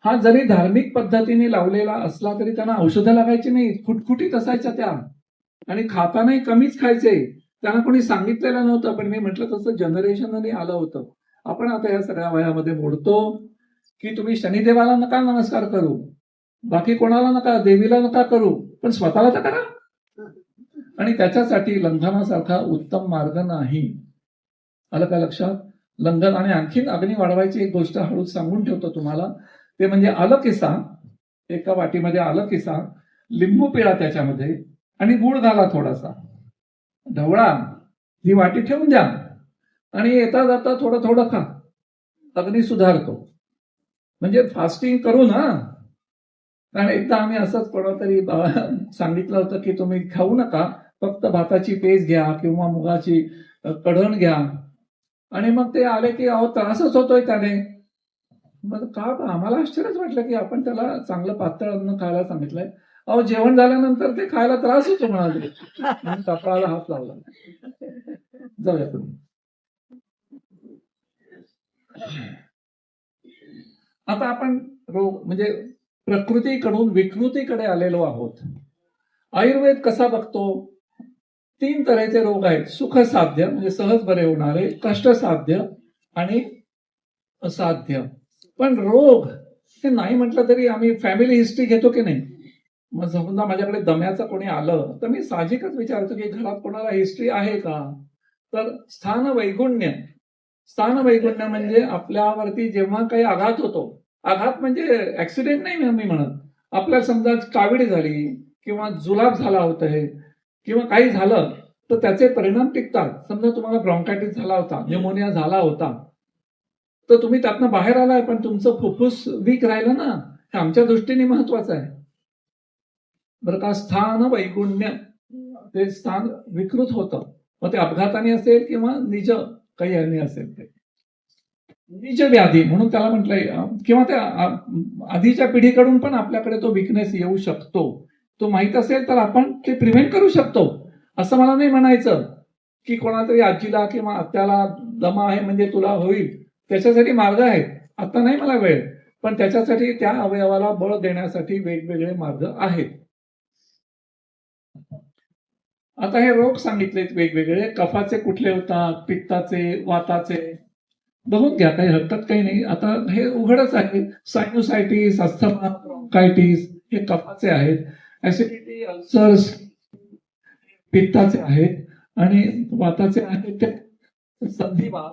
हा जरी धार्मिक पद्धतीने लावलेला असला तरी त्यांना औषधं लागायची नाही, खुटखुटीत असायच्या त्या, आणि खातानाही कमीच खायचे. त्यांना कोणी सांगितलेलं नव्हतं, पण मी म्हटलं तसं जनरेशनने आलं होतं. आपण आता या सगळ्या वयामध्ये मोडतो की तुम्ही शनिदेवाला नका नमस्कार करू, बाकी कोणाला नका, देवीला नका करू, पण स्वतःला तर करा. आणि त्याच्यासाठी लंघनासारखा उत्तम मार्ग नाही. आलं का लक्षात? लंघन. आणि आणखीन अग्नी वाढवायची एक गोष्ट हळूच सांगून ठेवतो तुम्हाला, ते म्हणजे आलं किसा. एका वाटीमध्ये आलं किसा, लिंबू पिळा त्याच्यामध्ये आणि गुळ घाला थोडासा, ढवळा, ही वाटी ठेवून द्या आणि येता जाता थोडं थोडं खा. अग्नी सुधारतो. म्हणजे फास्टिंग करू ना, कारण एकदा आम्ही असंच कोणातरी सांगितलं होतं की तुम्ही खाऊ नका, फक्त भाताची पेज घ्या किंवा मुगाची कढण घ्या. आणि मग ते आले की अहो त्रासच होतोय त्याने. मग का आम्हाला आश्चर्यच वाटलं की आपण त्याला चांगलं पातळ अन्न खायला सांगितलंय. अहो जेवण झाल्यानंतर ते खायला त्रास होतो म्हणाले. म्हणून कपाळाला हात लावला. जाऊया तुम्ही. आता आपण रोग म्हणजे प्रकृतीकडून विकृतीकडे आलेलो आहोत. आयुर्वेद कसा बघतो? 3 तऱ्हेचे रोग आहेत. सुखसाध्य म्हणजे सहज बरे होणारे, कष्टसाध्य आणि असाध्य. पण रोग हे नाही म्हटलं तरी आम्ही फॅमिली हिस्ट्री घेतो की नाही? मग समजा माझ्याकडे दम्याचं कोणी आलं तर मी साहजिकच विचारतो की घरात कोणाला हिस्ट्री आहे का? तर स्थान वैगुण्य म्हणजे आपल्यावरती जेव्हा काही आघात होतो, आघात म्हणजे ऍक्सिडेंट नाही मी म्हणत, आपल्याला समजा कावीळ झाली किंवा जुलाब झाला होतोय किंवा काही झालं तर त्याचे परिणाम टिकतात. समजा तुम्हाला ब्रॉन्कायटिस झाला होता, न्यूमोनिया झाला होता, तर तुम्ही त्यातनं बाहेर आलाय पण तुमचं फुफ्फुस वीक राहिलं ना, हे आमच्या दृष्टीने महत्वाचं आहे बरं का. स्थान वैगुण्य, ते स्थान विकृत होतं, मग ते अपघाताने असेल किंवा निज काही यांनी असेल, ते निज व्याधी म्हणून त्याला म्हटलंय, किंवा त्या आधीच्या पिढीकडून पण आपल्याकडे तो विकनेस येऊ शकतो. तो माहित असेल तर आपण ते प्रिव्हेंट करू शकतो. असं मला नाही म्हणायचं की कोणातरी आजीला किंवा आत्याला दमा आहे म्हणजे तुला होईल, त्याच्यासाठी मार्ग आहेत. आता नाही मला वेळ, पण त्याच्यासाठी त्या अवयवाला बळ देण्यासाठी वेगवेगळे मार्ग आहेत. आता हे रोग सांगितलेत वेगवेगळे, कफाचे कुठले होतात, पित्ताचे, वाताचे, बघून घ्या, काही हरकत काही नाही. आता हे उघडच आहे, सायनोसायटिस, अस्थमा, ब्रॉन्कायटिस हे कफाचे आहेत, ऍसिडिटी, अल्सर्स पित्ताचे आहेत, आणि वाताचे आहेत ते संधिवात,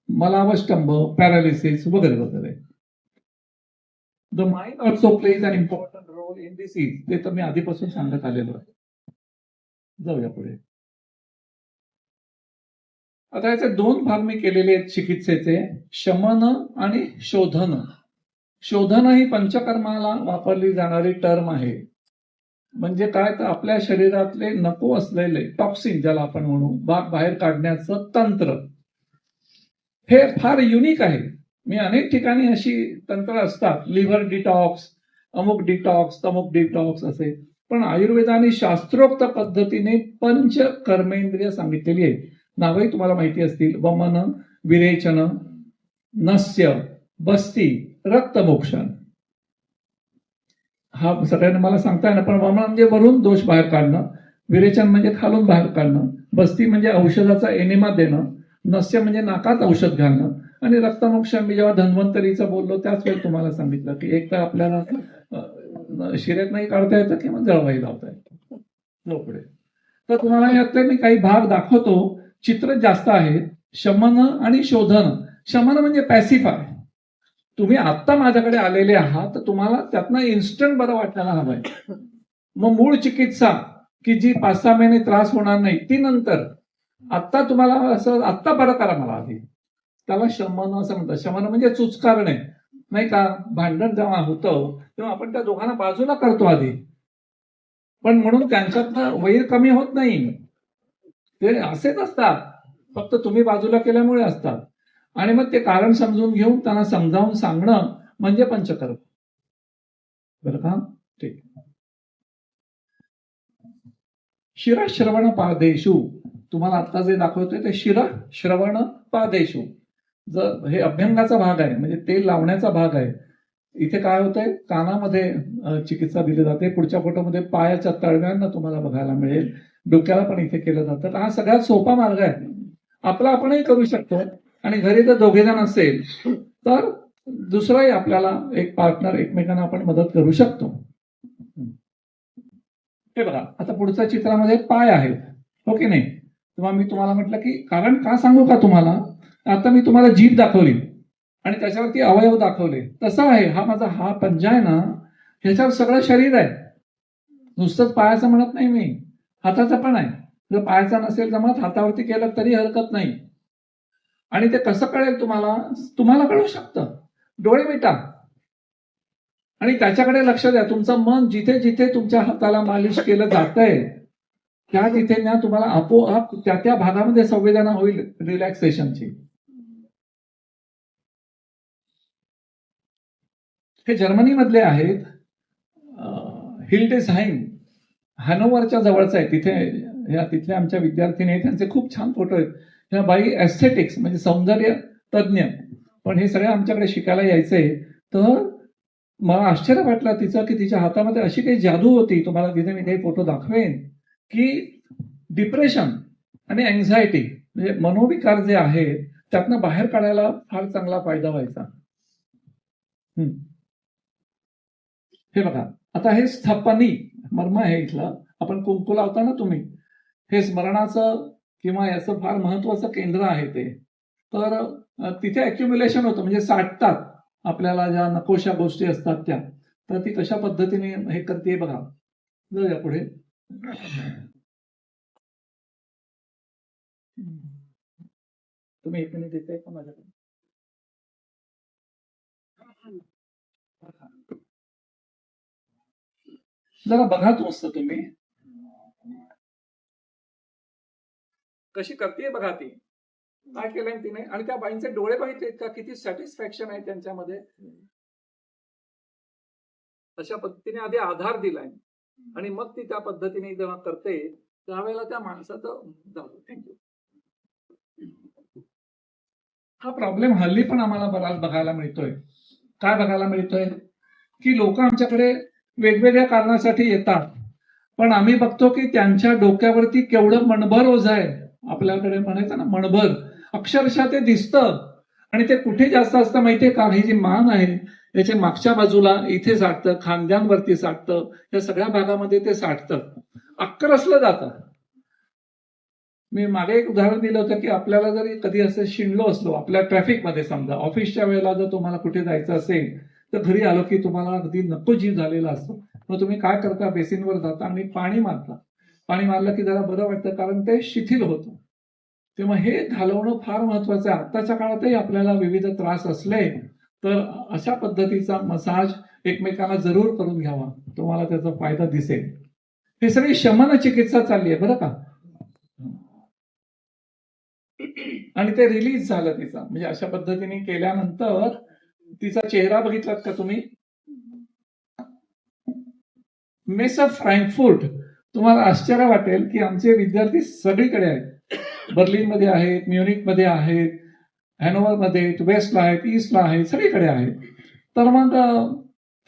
मलावष्टंभ, पॅरालिसिस वगैरे वगैरे. The mind also plays an important role in disease, ते तर मी आधीपासून सांगत आलेलो आहे. जाऊया पुढे. आता याचे 2 भाग मी केलेले आहेत चिकित्सेचे, शमन आणि शोधन. शोधन ही पंचकर्माला वापरली जाणारी टर्म आहे. म्हणजे काय, तर आपल्या शरीरातले नको असलेले टॉक्सिन, ज्याला आपण म्हणू, बाहेर काढण्याचं तंत्र. हे फार युनिक आहे. मी अनेक ठिकाणी अशी तंत्र असतात, लिव्हर डिटॉक्स, अमुक डिटॉक्स, तमुक डिटॉक्स असे, पण आयुर्वेदाने शास्त्रोक्त पद्धतीने पंच कर्मेंद्रिय सांगितलेली आहे. नावही तुम्हाला माहिती असतील, वमन, विरेचन, नस्य, बस्ती, रक्तमोक्षण. हा सगळ्यांना मला सांगता येणार, पण वमन म्हणजे वरून दोष बाहेर काढणं, विरेचन म्हणजे खालून बाहेर काढणं, बस्ती म्हणजे औषधाचा एनिमा देणं, नस्य म्हणजे नाकात औषध घालणं, आणि रक्तमोक्षण मी जेव्हा धन्वंतरीचं बोललो त्याच वेळी तुम्हाला सांगितलं की एक तर आपल्याला शिरेत नाही काढता येतं किंवा जळवाई लावता येतं. पुढे तर तुम्हाला यातले मी काही भाग दाखवतो. चित्र जास्त आहेत. शमन आणि शोधन. शमन म्हणजे पॅसिफाय. तुम्ही आत्ता माझ्याकडे आलेले आहात तर तुम्हाला त्यातनं इन्स्टंट बरं वाटायला हवंय. मग मूळ चिकित्सा की जी 5-6 महिने त्रास होणार नाही ती नंतर. आत्ता तुम्हाला असं आत्ता बरं करा मला आधी, त्याला शमन असं म्हणतात. शमन म्हणजे चुचकारणे, नाही का. भांडण जेव्हा होतं तेव्हा आपण त्या दोघांना बाजूला करतो आधी, पण म्हणून त्यांच्यातनं वैर कमी होत नाही. ते असेच असतात, फक्त तुम्ही बाजूला केल्यामुळे असतात. आणि मग ते कारण समजून घेऊन त्यांना समजावून सांगणं म्हणजे पंचकर्म. बरं का. ठीक. शिरश्रवण पादेषु, तुम्हाला आता जे दाखवतोय ते शिरश्रवण पादेषु. जर हे अभ्यंगाचा भाग आहे, म्हणजे तेल लावण्याचा भाग आहे. इथे काय होतंय, कानामध्ये चिकित्सा दिली जाते. पुढच्या फोटोमध्ये पायाच्या तळव्यांना तुम्हाला बघायला मिळेल. डोक्याला पण इथे केलं जातं. तर हा सगळ्यात सोपा मार्ग आहे, आपला आपणही करू शकतो. आणि घरी जर 2 जण असेल तर दुसराही आपल्याला एक पार्टनर, एकमेकांना आपण मदत करू शकतो. हे बघा, आता पुढच्या चित्रामध्ये पाय आहेत, हो की नाही. तेव्हा मी तुम्हाला म्हटलं की, कारण का सांगू का तुम्हाला, आता मी तुम्हाला जीभ दाखवली आणि त्याच्यावरती अवयव दाखवले. तसं आहे, हा माझा हा पंजा आहे ना, ह्याच्यावर सगळं शरीर आहे. नुसतंच पायाचं म्हणत नाही मी, हाताचं पण आहे. जर पायाचा नसेल जमत, हातावरती केलं तरी हरकत नाही. आणि ते कसं कळेल तुम्हाला, तुम्हाला कळू शकतं. डोळे मिटा आणि त्याच्याकडे लक्ष द्या. तुमचं मन जिथे जिथे तुमच्या हाताला मालिश केलं जातंय त्या तिथे ना तुम्हाला आपोआप त्या त्या भागामध्ये संवेदना होईल रिलॅक्सेशनची. हे जर्मनी मधले आहेत, हिल्डेसहाइम, हॅनोवरच्या जवळचं आहे. तिथल्या आमच्या विद्यार्थिनी आहेत, त्यांचे खूप छान फोटो आहेत. ह्या बाई एस्थेटिक्स म्हणजे सौंदर्य तज्ञ, पण हे सगळं आमच्याकडे शिकायला यायचंय. तर मला आश्चर्य वाटलं तिचं की तिच्या हातामध्ये अशी काही जादू होती, तुम्हाला तिथे मी काही फोटो दाखवेन, की डिप्रेशन आणि अँझायटी म्हणजे मनोविकार जे आहेत त्यातनं बाहेर काढायला फार चांगला फायदा व्हायचा. हे बघा, आता हे स्थपनी मर्म आहे इथलं. आपण कुंकू लावता ना तुम्ही, हे स्मरणाचं किंवा याचं फार महत्वाचं केंद्र आहे ते. तर तिथे अॅक्युम्युलेशन होतं, म्हणजे साठतात आपल्याला ज्या नकोशा गोष्टी असतात त्या. तर ती कशा पद्धतीने हे करते बघा. जाऊया पुढे. तुम्ही 1 मिनिट देताय का माझ्याकडे? जरा बघा तोच तुम्ही कशी करते बघा ती, काय केलंय तिने. आणि त्या बाईंचे डोळे बघितलेत का, किती सॅटिस्फॅक्शन आहे त्यांच्यामध्ये. अशा पद्धतीने आधी आधार दिलाय आणि मग ती त्या पद्धतीने जेव्हा करते त्यावेळेला त्या माणसाचं जातो. थँक्यू. हा प्रॉब्लेम हल्ली पण आम्हाला बराच बघायला मिळतोय. काय बघायला मिळतोय, की लोक आमच्याकडे वेगवेगळ्या कारणासाठी येतात, पण आम्ही बघतो की त्यांच्या डोक्यावरती केवढं मणभर ओझं आहे. आपल्याकडे म्हणायचं ना मणभर, अक्षरशः ते दिसतं. आणि ते कुठे जास्त असतं माहितीये का, ही जी मान आहे याच्या मागच्या बाजूला इथे साठतं, खांद्यांवरती साठतं, या सगळ्या भागामध्ये ते साठतं, अक्करसलं जातं. मी मागे एक उदाहरण दिलं होतं की आपल्याला जरी कधी असं शिणलो असलो आपल्या ट्रॅफिकमध्ये, समजा ऑफिसच्या वेळेला जर तुम्हाला कुठे जायचं असेल तर घरी आलो की तुम्हाला अगदी नको जीव झालेला असतो. मग तुम्ही काय करता, बेसिनवर जाता आणि पाणी मारता. पाणी मारलं की जरा बरं वाटतं, कारण ते शिथिल होतं. तेव्हा हे घालवणं फार महत्वाचं आहे. आत्ताच्या काळातही आपल्याला विविध त्रास असले तर अशा पद्धतीचा मसाज एकमेकांना जरूर करून घ्यावा, तुम्हाला त्याचा फायदा दिसेल. ही सगळी शमन चिकित्सा चालली आहे बरं का. आणि ते रिलीज झालं तिचा, म्हणजे अशा पद्धतीने केल्यानंतर तिचा चेहरा बघितलात का तुम्ही. मेस ऑफ फ्रँकफुर्ट, तुम्हाला आश्चर्य वाटेल की आमचे विद्यार्थी सगळीकडे आहेत. बर्लिनमध्ये आहेत, म्युनिकमध्ये आहेत, हॅनोव्हरमध्ये, वेस्टला आहेत, ईस्टला आहेत, सगळीकडे आहेत. तर मग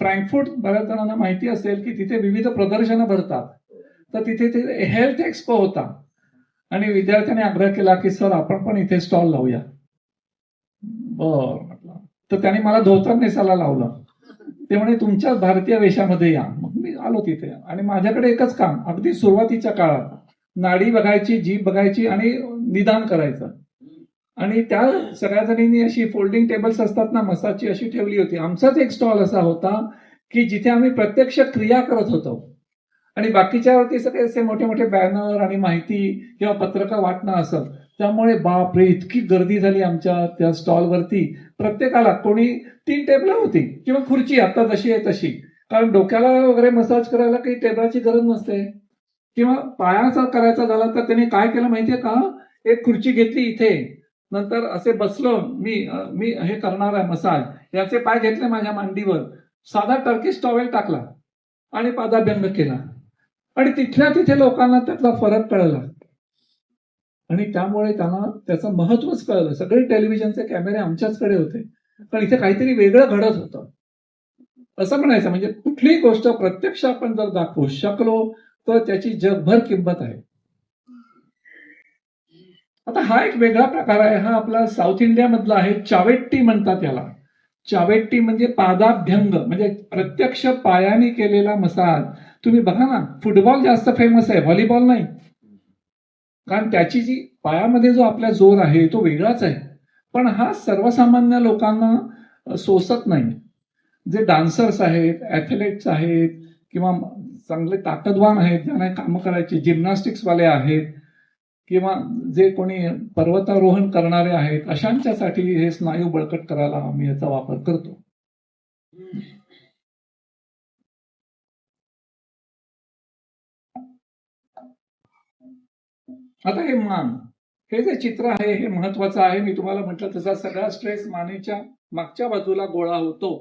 फ्रँकफुर्ट बऱ्याच जणांना माहिती असेल की तिथे विविध प्रदर्शनं भरतात. तर तिथे हेल्थ एक्सपो होता आणि विद्यार्थ्यांनी आग्रह केला की सर आपण पण इथे स्टॉल लावूया. बर म्हटलं. तर त्यांनी मला धोतर नेसायला लावलं. ते म्हणे तुमच्या भारतीय वेशामध्ये या. मग मी आलो तिथे आणि माझ्याकडे एकच काम, अगदी सुरुवातीच्या काळात नाडी बघायची, जीभ बघायची आणि निदान करायचं. आणि त्या सगळ्या जणींनी अशी फोल्डिंग टेबल्स असतात ना मसाजची, अशी ठेवली होती. आमचाच एक स्टॉल असा होता की जिथे आम्ही प्रत्यक्ष क्रिया करत होतो आणि बाकीच्यावरती सगळे असे मोठे मोठे बॅनर आणि माहिती किंवा पत्रकं वाटणं असं. त्यामुळे बापरे, इतकी गर्दी झाली आमच्या त्या स्टॉलवरती. प्रत्येकाला कोणी 3 टेबल होती किंवा खुर्ची आता जशी आहे तशी, कारण डोक्याला वगैरे मसाज करायला काही टेबलाची गरज नसते. किंवा पायाचा करायचा झाला तर त्याने काय केलं माहितीये का, एक खुर्ची घेतली इथे, नंतर असे बसलो मी हे करणार आहे मसाज, याचे पाय घेतले माझ्या मांडीवर, साधा टर्किश टॉवेल टाकला आणि पादाभ्यंग केला. आणि तिथल्या तिथे लोकांना त्यातला फरक कळला आणि त्यामुळे त्यांना त्याचं महत्वच कळलं. सगळे टेलिव्हिजनचे कॅमेरे आमच्याचकडे होते, पण इथे काहीतरी वेगळं घडत होतं असं म्हणायचं. म्हणजे कुठलीही गोष्ट प्रत्यक्ष आपण जर दाखवू शकलो तर त्याची जगभर किंमत आहे. आता हा एक वेगळा प्रकार आहे, हा आपला साऊथ इंडिया मधला आहे. चावेट्टी म्हणतात याला. चावेट्टी म्हणजे पादाभ्यंग, म्हणजे प्रत्यक्ष पायाने केलेला मसाज. तुम्ही बघा ना, फुटबॉल जास्त फेमस आहे, व्हॉलीबॉल नाही, कारण त्याची जी पायामध्ये जो आपला जोर आहे तो वेगळाच आहे. पण हा सर्वसामान्य लोकांना सोसत नाही. जे डान्सर्स आहेत, ऍथलेट्स आहेत किंवा चांगले ताकदवान आहेत, ज्यांना कामं करायची, जिम्नॅस्टिक्सवाले आहेत किंवा जे कोणी पर्वतारोहण करणारे आहेत, अशांच्यासाठी हे स्नायू बळकट करायला आम्ही याचा वापर करतो. आता हे मान, हे जे चित्र आहे हे महत्वाचं आहे. मी तुम्हाला म्हटलं तसा सगळा स्ट्रेस मानेच्या मागच्या बाजूला गोळा होतो.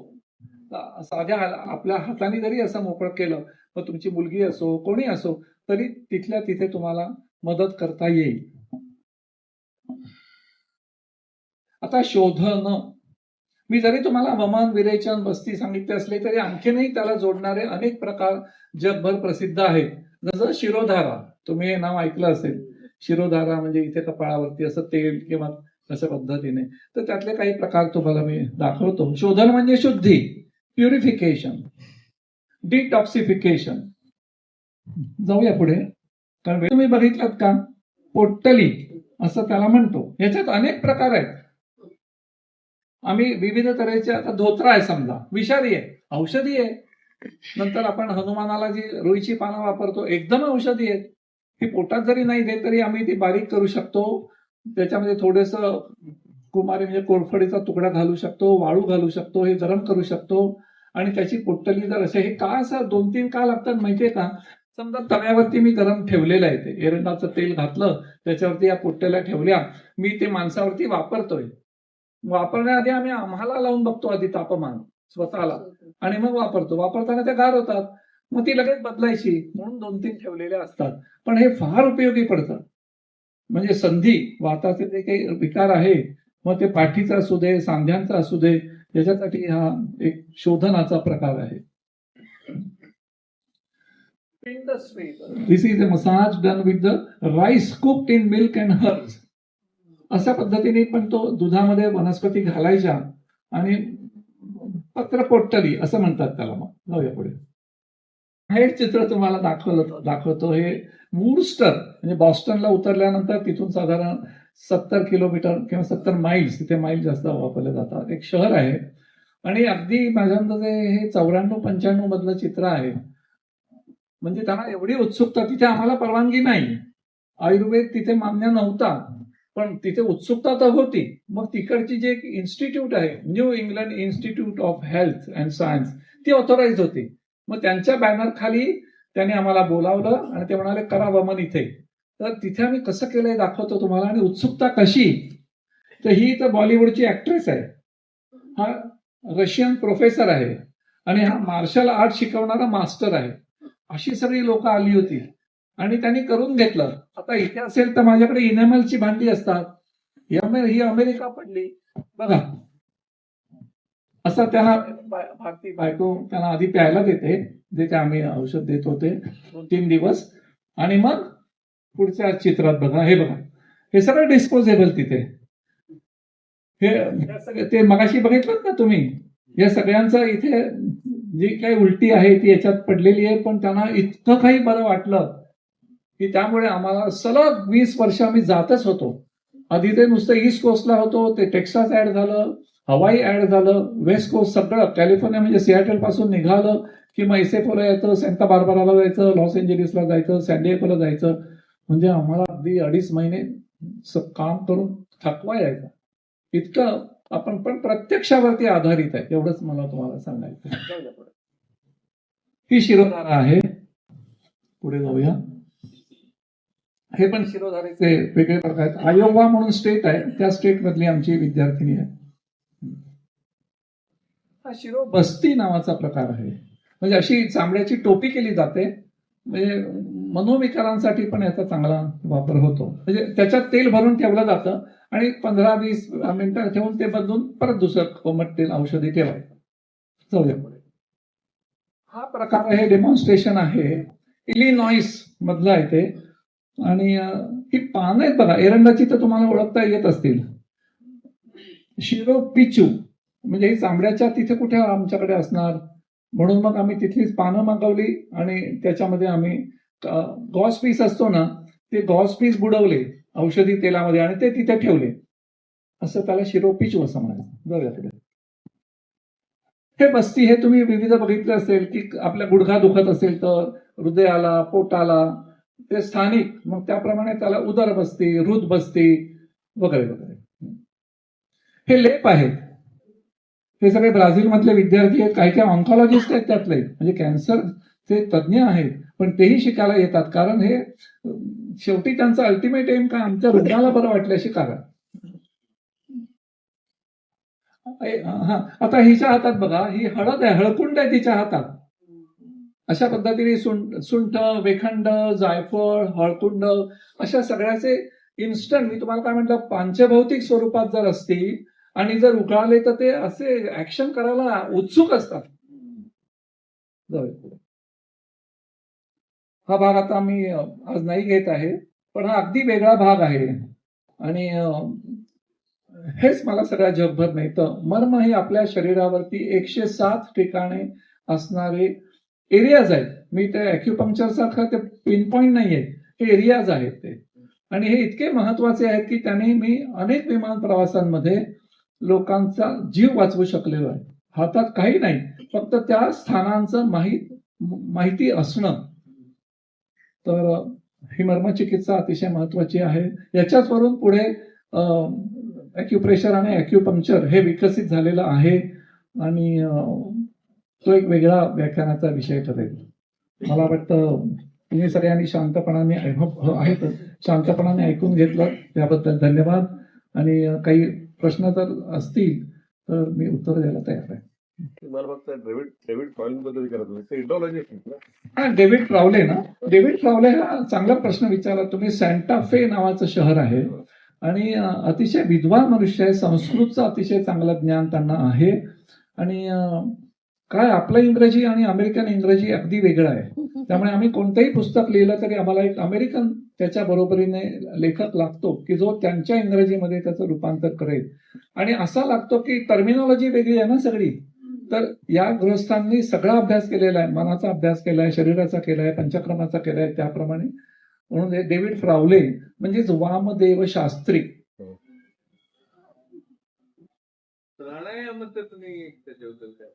साध्या आपल्या हाताने जरी असं मोकळं केलं, मग तुमची मुलगी असो कोणी असो तरी तिथल्या तिथे तुम्हाला मदत करता येईल. आता शोधणं, मी जरी तुम्हाला वमन, विरेचन, बस्ती सांगितले असले तरी आणखीनही त्याला जोडणारे अनेक प्रकार जगभर प्रसिद्ध आहेत. जसं शिरोधारा, तुम्ही हे नाव ऐकलं असेल. शिरोधारा म्हणजे इथे कपाळावरती असं तेल किंवा अशा पद्धतीने, तर त्यातले काही प्रकार तुम्हाला मी दाखवतो. शोधन म्हणजे शुद्धी, प्युरिफिकेशन, डिटॉक्सिफिकेशन. जाऊया पुढे. कारण तुम्ही बघितलात का, पोट्टली असं त्याला म्हणतो. याच्यात अनेक प्रकार आहेत. आम्ही विविध तऱ्हेचे, आता धोत्रा आहे समजा, विषारी आहे, औषधी आहे. नंतर आपण हनुमानाला जी रुईची पानं वापरतो, एकदम औषधी आहेत. ती पोटात जरी नाही देत तरी आम्ही ती बारीक करू शकतो. त्याच्यामध्ये थोडंसं कुमारी म्हणजे कोरफडीचा तुकडा घालू शकतो, वाळू घालू शकतो, हे गरम करू शकतो आणि त्याची पोट्टली जर असे, हे का असं 2-3 का लागतात माहितीये का? समजा तव्यावरती मी गरम ठेवलेलं आहे, ते एरंडाचं तेल घातलं, त्याच्यावरती या पोट्ट्याला ठेवल्या, मी ते माणसावरती वापरतोय. वापरण्याआधी आम्ही आम्हाला लावून बघतो आधी तापमान स्वतःला, आणि मग वापरताना त्या गार होतात, मग ती लगेच बदलायची, म्हणून 2-3 ठेवलेल्या असतात. पण हे फार उपयोगी पडतं. म्हणजे संधी, वाताचे जे काही विकार आहे, मग ते पाठीचा असू दे, सांध्यांचा असू दे, याच्यासाठी हा एक शोधनाचा प्रकार आहे. This is a massage done with the rice cooked in milk and herbs. अशा पद्धतीने पण तो दुधामध्ये वनस्पती घालायच्या आणि पत्रपोट्टली असं म्हणतात त्याला. मग जाऊया पुढे. हे चित्र तुम्हाला दाखवतो. हे वूस्टर म्हणजे बॉस्टनला उतरल्यानंतर तिथून साधारण 70 किलोमीटर किंवा 70 माइल्स, तिथे माईल जास्त वापरले जातात, एक शहर आहे. आणि अगदी माझ्या अंदाजे हे 94-95 मधलं चित्र आहे. म्हणजे त्यांना एवढी उत्सुकता, तिथे आम्हाला परवानगी नाही, आयुर्वेद तिथे मान्य नव्हता, पण तिथे उत्सुकता तर होती. मग तिकडची जी एक इन्स्टिट्यूट आहे, new England institute of health and science, ती ऑथोराइज होती. मग त्यांच्या बॅनर खाली त्यांनी आम्हाला बोलावलं आणि ते म्हणाले करा वमन इथे. तर तिथे आम्ही कसं केलंय दाखवतो तुम्हाला. आणि उत्सुकता कशी, तर ही तर बॉलिवूडची ऍक्ट्रेस आहे, हा रशियन प्रोफेसर आहे आणि हा मार्शल आर्ट शिकवणारा मास्टर आहे. अशी सगळी लोक आली होती आणि त्यांनी करून घेतलं. आता इथे असेल तर माझ्याकडे इनेमलची भांडी असतात, ही अमेरिका पडली बघा. असं त्यांना भारती बायको त्यांना आधी प्यायला देते, जे काय आम्ही औषध देत होते 2-3 दिवस. आणि मग पुढच्या चित्रात बघा, हे बघा, हे सगळं डिस्पोजेबल तिथे. हे ते मगाशी बघितलं ना तुम्ही, या सगळ्यांचं इथे जी काही उलटी आहे ती याच्यात पडलेली आहे. पण त्यांना इतकं काही बरं वाटलं की त्यामुळे आम्हाला सलग 20 वर्ष आम्ही जातच होतो. आधी ते नुसतं ईस्ट कोस्टला होतो, ते टेक्सास ऍड झालं, हवाई ऍड झालं, वेस्ट कोस्ट सगळं, कॅलिफोर्निया म्हणजे सियाटल पासून निघालं की मग एसेफोला यायचं, सेंटा बार्बराला जायचं, लॉस एंजेलिसला जायचं, सॅनडिएगोला जायचं. म्हणजे आम्हाला अगदी 2.5 महिने काम करून थकवा यायचा. इतकं आपण पण प्रत्यक्षावरती आधारित आहे, एवढंच मला तुम्हाला सांगायचं. ही शिरोधारा आहे. पुढे जाऊया. हे पण शिरोधारेचे वेगळे प्रकार आहेत. आयोवा म्हणून स्टेट आहे, त्या स्टेट मधली आमची विद्यार्थिनी आहे. हा शिरो बस्ती नावाचा प्रकार आहे. म्हणजे अशी चांबड्याची टोपी केली जाते. म्हणजे मनोविकारांसाठी पण याचा चांगला वापर होतो. म्हणजे त्याच्यात तेल भरून ठेवलं जातं आणि 15-20 मिनिटं ठेवून ते बदलून परत दुसरं कोमट तेल औषधी ठेवायचं. जाऊया पुढे. हा प्रकार हे डेमॉन्स्ट्रेशन आहे, इलिनॉइस मधलं आहे ते. आणि ही पानं आहेत बघा, एरंडाची तर तुम्हाला ओळखता येत असतील. शिरो पिचू म्हणजे ही चांबड्याच्या तिथे कुठे आमच्याकडे असणार, म्हणून मग आम्ही तिथलीच पानं मागवली आणि त्याच्यामध्ये आम्ही गॉस पीस असतो ना, ते गॉस पीस बुडवले औषधी तेलामध्ये आणि ते तिथे ठेवले. असं त्याला शिरोपिचू असं म्हणायचं. जाऊया पुढे. हे बस्ती हे तुम्ही विविध बघितले असेल की आपल्या गुडघा दुखत असेल तर हृदयाला, पोटाला, ते स्थानिक, मग त्याप्रमाणे त्याला उदर बस्ती, हृद बस्ती वगैरे वगैरे. हे लेप आहेत. हे सगळे ब्राझील मधले विद्यार्थी आहेत, काही काही ऑन्कॉलॉजिस्ट आहेत त्यातले, म्हणजे कॅन्सरचे तज्ज्ञ आहेत, पण तेही शिकायला येतात. कारण हे शेवटी त्यांचं अल्टिमेट एम काय, आमच्या रुग्णाला बरं वाटल्याशी कारण. हा, आता हिच्या हातात बघा, ही हळद आहे, हळकुंड आहे तिच्या हातात. अशा पद्धतीने सुंठ, वेखंड, जायफळ, हळकुंड अशा सगळ्याचे इन्स्टंट, मी तुम्हाला काय म्हटलं, पंचभौतिक स्वरूपात जर असतील आणि जर उगाळले तर ते असे ऍक्शन करायला उत्सुक असतात. जाऊया पुढे. हा भाग आता मी आज नाही घेत आहे, पण हा अगदी वेगळा भाग आहे. आणि हेच मला सगळ्या जगभर मिळतं. मर्म ही आपल्या शरीरावरती 107 ठिकाणे असणारे एरियाज आहेत. मी ते अॅक्युपंक्चर सारखं ते पिन पॉइंट नाहीये, हे एरियाज आहेत ते. आणि हे इतके महत्वाचे आहेत की त्याने मी अनेक विमान प्रवासांमध्ये लोकांचा जीव वाचवू शकलेलो आहे. हातात काही नाही, फक्त त्या स्थानांचं माहिती असणं. तर ही मर्मचिकित्सा अतिशय महत्वाची आहे. याच्याच वरून पुढे अॅक्युप्रेशर आणि अॅक्युपंक्चर हे विकसित झालेलं आहे. आणि तो एक वेगळा व्याख्यानाचा विषय ठरेल. मला वाटतं तुम्ही सगळ्यांनी शांतपणाने ऐकून घेतलं, त्याबद्दल धन्यवाद. आणि काही प्रश्न जर असतील तर मी उत्तर द्यायला तयार आहे. मला फक्त डेव्हिड फ्रॉलिन बद्दल विचारत होते. ते इंडॉलॉजिस्ट आहेत ना? हा, डेव्हिड फ्रावले ना. डेव्हिड फ्रावले हा चांगला प्रश्न विचारला तुम्ही. सॅन्टा फे नावाचं शहर आहे आणि अतिशय विद्वान मनुष्य आहे. संस्कृतचं अतिशय चांगलं ज्ञान त्यांना आहे. आणि काय आपलं इंग्रजी आणि अमेरिकन इंग्रजी अगदी वेगळं आहे. त्यामुळे आम्ही कोणतंही पुस्तक लिहिलं तरी आम्हाला एक अमेरिकन त्याच्या बरोबरीने लेखक लागतो की जो त्यांच्या इंग्रजीमध्ये त्याचं रूपांतर करेल. आणि असा लागतो की टर्मिनॉलॉजी वेगळी आहे ना सगळी. तर या गृहस्थांनी सगळा अभ्यास केलेला आहे. मनाचा अभ्यास केलाय, शरीराचा केलाय, पंचक्रमाचा केलाय. त्याप्रमाणे म्हणून हे डेव्हिड फ्रावले म्हणजेच वामदेव शास्त्री. प्राणायाम तुम्ही त्याच्याबद्दल काय?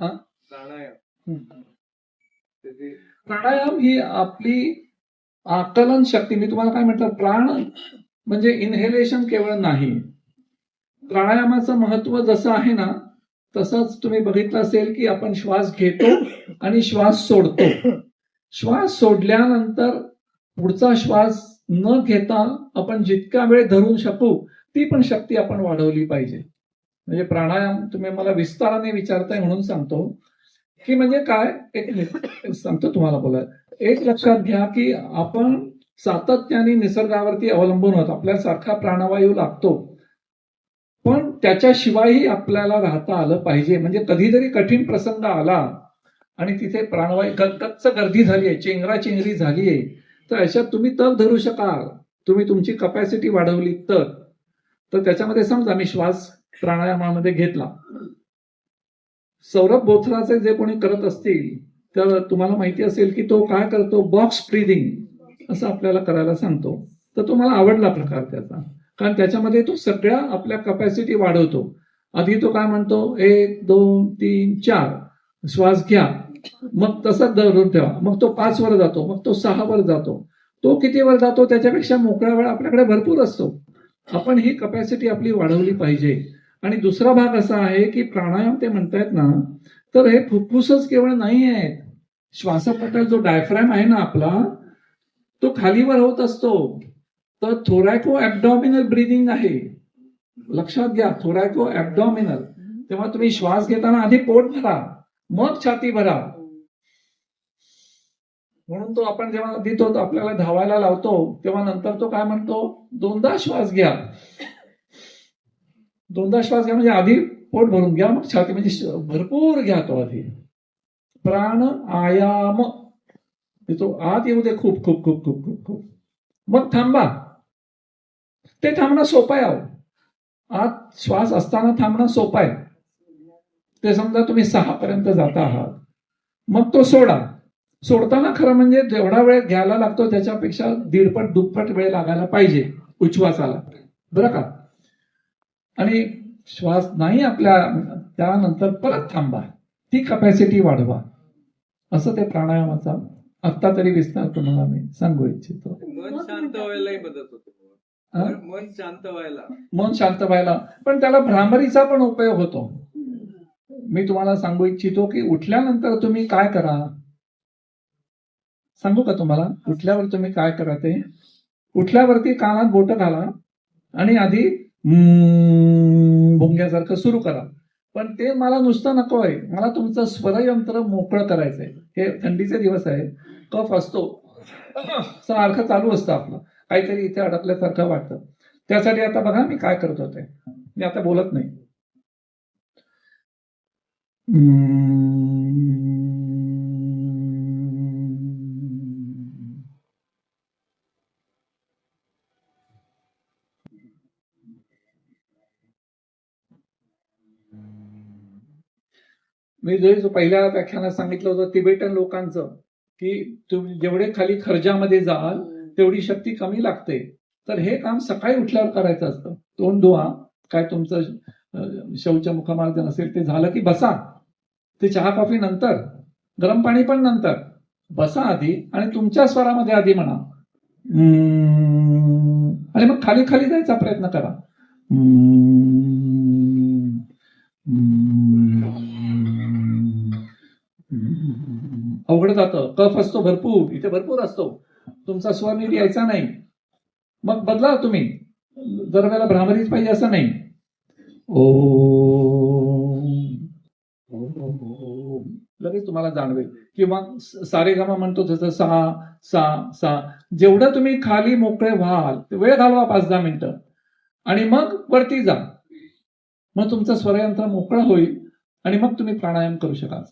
हा, प्राणायाम प्राणायाम ही आपली आकलन शक्ती. मी तुम्हाला काय म्हटलं, प्राण म्हणजे इनहेलेशन केवळ नाही. प्राणायामाचं महत्व जसं आहे ना, तसंच तुम्ही बघितलं असेल की आपण श्वास घेतो आणि श्वास सोडतो. श्वास सोडल्यानंतर पुढचा श्वास न घेता आपण जितका वेळ धरून शकू ती पण शक्ती आपण वाढवली पाहिजे. म्हणजे प्राणायाम तुम्ही मला विस्ताराने विचारताय म्हणून सांगतो की म्हणजे काय. एक सांगतो तुम्हाला बोलाय. एक लक्षात घ्या की आपण सातत्याने निसर्गावरती अवलंबून आहोत. आपल्यासारखा प्राणवायू लागतो, पण त्याच्याशिवायही आपल्याला राहता आलं पाहिजे. म्हणजे कधी जरी कठीण प्रसंग आला आणि तिथे प्राणवायू गच्च गर्दी झाली आहे, चेंगराचेंगरी झाली आहे, तर अशात तुम्ही तग धरू शकाल. तुम्ही तुमची कपॅसिटी वाढवली तर त्याच्यामध्ये समजा मी श्वास प्राणायामामध्ये घेतला. सौरभ बोथराचे जे कोणी करत असतील तर तुम्हाला माहिती असेल की तो काय करतो, बॉक्स ब्रीदिंग असं आपल्याला करायला सांगतो. तर तो मला आवडला प्रकार त्याचा, कारण त्याच्यामध्ये तो सगळ्या आपल्या कपॅसिटी वाढवतो. आधी तो काय म्हणतो, 1 2 3 4 श्वास घ्या, मग तसाच धरून ठेवा, मग तो 5 वर जातो, मग तो 6 वर जातो. तो किती वर जातो त्याच्यापेक्षा मोकळा वेळ आपल्याकडे भरपूर असतो. आपण ही कपॅसिटी आपली वाढवली पाहिजे. आणि दुसरा भाग असा आहे की प्राणायाम ते म्हणतायत ना, तर हे फुफ्फुसच केवळ नाही आहेत. श्वासपटल जो डायफ्रॅम आहे ना आपला, तो खालीवर होत असतो. तर थोरॅको ॲब्डॉमिनल ब्रीदिंग आहे. लक्षात घ्या, थोरॅको ॲब्डॉमिनल. तेव्हा तुम्ही श्वास घेताना आधी पोट भरा, मग छाती भरा. म्हणून तो आपण जेव्हा आधी तो आपल्याला धावायला लावतो तेव्हा नंतर तो काय म्हणतो, 2दा श्वास घ्या. 2दा श्वास घ्या म्हणजे आधी पोट भरून घ्या, मग छाती, म्हणजे भरपूर घ्या तो आधी. प्राण आयाम, तो आत येऊ दे खूप खूप खूप खूप खूप खूप, मग थांबा. ते थांबणं सोपं आहे. आत श्वास असताना थांबणं सोपं आहे. ते समजा तुम्ही 6 पर्यंत जाता आहात, मग तो सोडा. सोडताना खरं म्हणजे जेवढा वेळ घ्यायला लागतो त्याच्यापेक्षा 1.5 दुप्पट वेळ लागायला पाहिजे उच्छ्वासाला, बरं का. आणि श्वास नाही आपल्या, त्यानंतर परत थांबा, ती कपॅसिटी वाढवा. असं ते प्राणायामाचा आत्ता तरी विस्तार तुम्हाला मी सांगू इच्छितो. मन शांत व्हायलाही मदत होते. मन शांत व्हायला, मन शांत व्हायला, पण त्याला भ्रामरीचा पण उपयोग होतो. मी तुम्हाला सांगू इच्छितो की उठल्यानंतर तुम्ही काय करा, सांगू का तुम्हाला. उठल्यावर तुम्ही काय करा, ते उठल्यावरती कानात बोटं घाला आणि आधी भुंग्यासारखं सुरू करा. पण ते मला नुसतं नको आहे, मला तुमचं स्वरयंत्र मोकळं करायचंय. हे थंडीचे दिवस आहे, कफ असतो, सारखं चालू असतं आपलं, काहीतरी इथे अडकल्यासारखं वाटतं. त्यासाठी आता बघा मी काय करत होते. मी आता बोलत नाही. मी जो पहिल्या व्याख्यानात सांगितलं होतं तिबेटन लोकांचं, की तुम्ही जेवढे खाली खर्जामध्ये जाल तेवढी शक्ती कमी लागते. तर हे काम सकाळी उठल्यावर करायचं असतं. तोंड धुवा, काय तुमचं शौच मुखमार्जन असेल ते झालं की बसा. ते चहा कॉफी नंतर, गरम पाणी पण नंतर. बसा आधी आणि तुमच्या स्वरामध्ये आधी म्हणा आणि मग खाली खाली जायचा प्रयत्न करा. अवघड जातं. कफ असतो भरपूर, इथे भरपूर असतो, तुमचा स्वर नीट यायचा नाही. मग बदला तुम्ही, दरवेळेला भ्रामरीच पाहिजे असं नाही. लगेच तुम्हाला जाणवेल. किंवा सारेगमा म्हणतो तसं सा सा सा. जेवढं तुम्ही खाली मोकळे व्हाल, वेळ घालवा 5-10 मिनिटं आणि मग वरती जा. मग तुमचं स्वरयंत्र मोकळं होईल आणि मग तुम्ही प्राणायाम करू शकाल.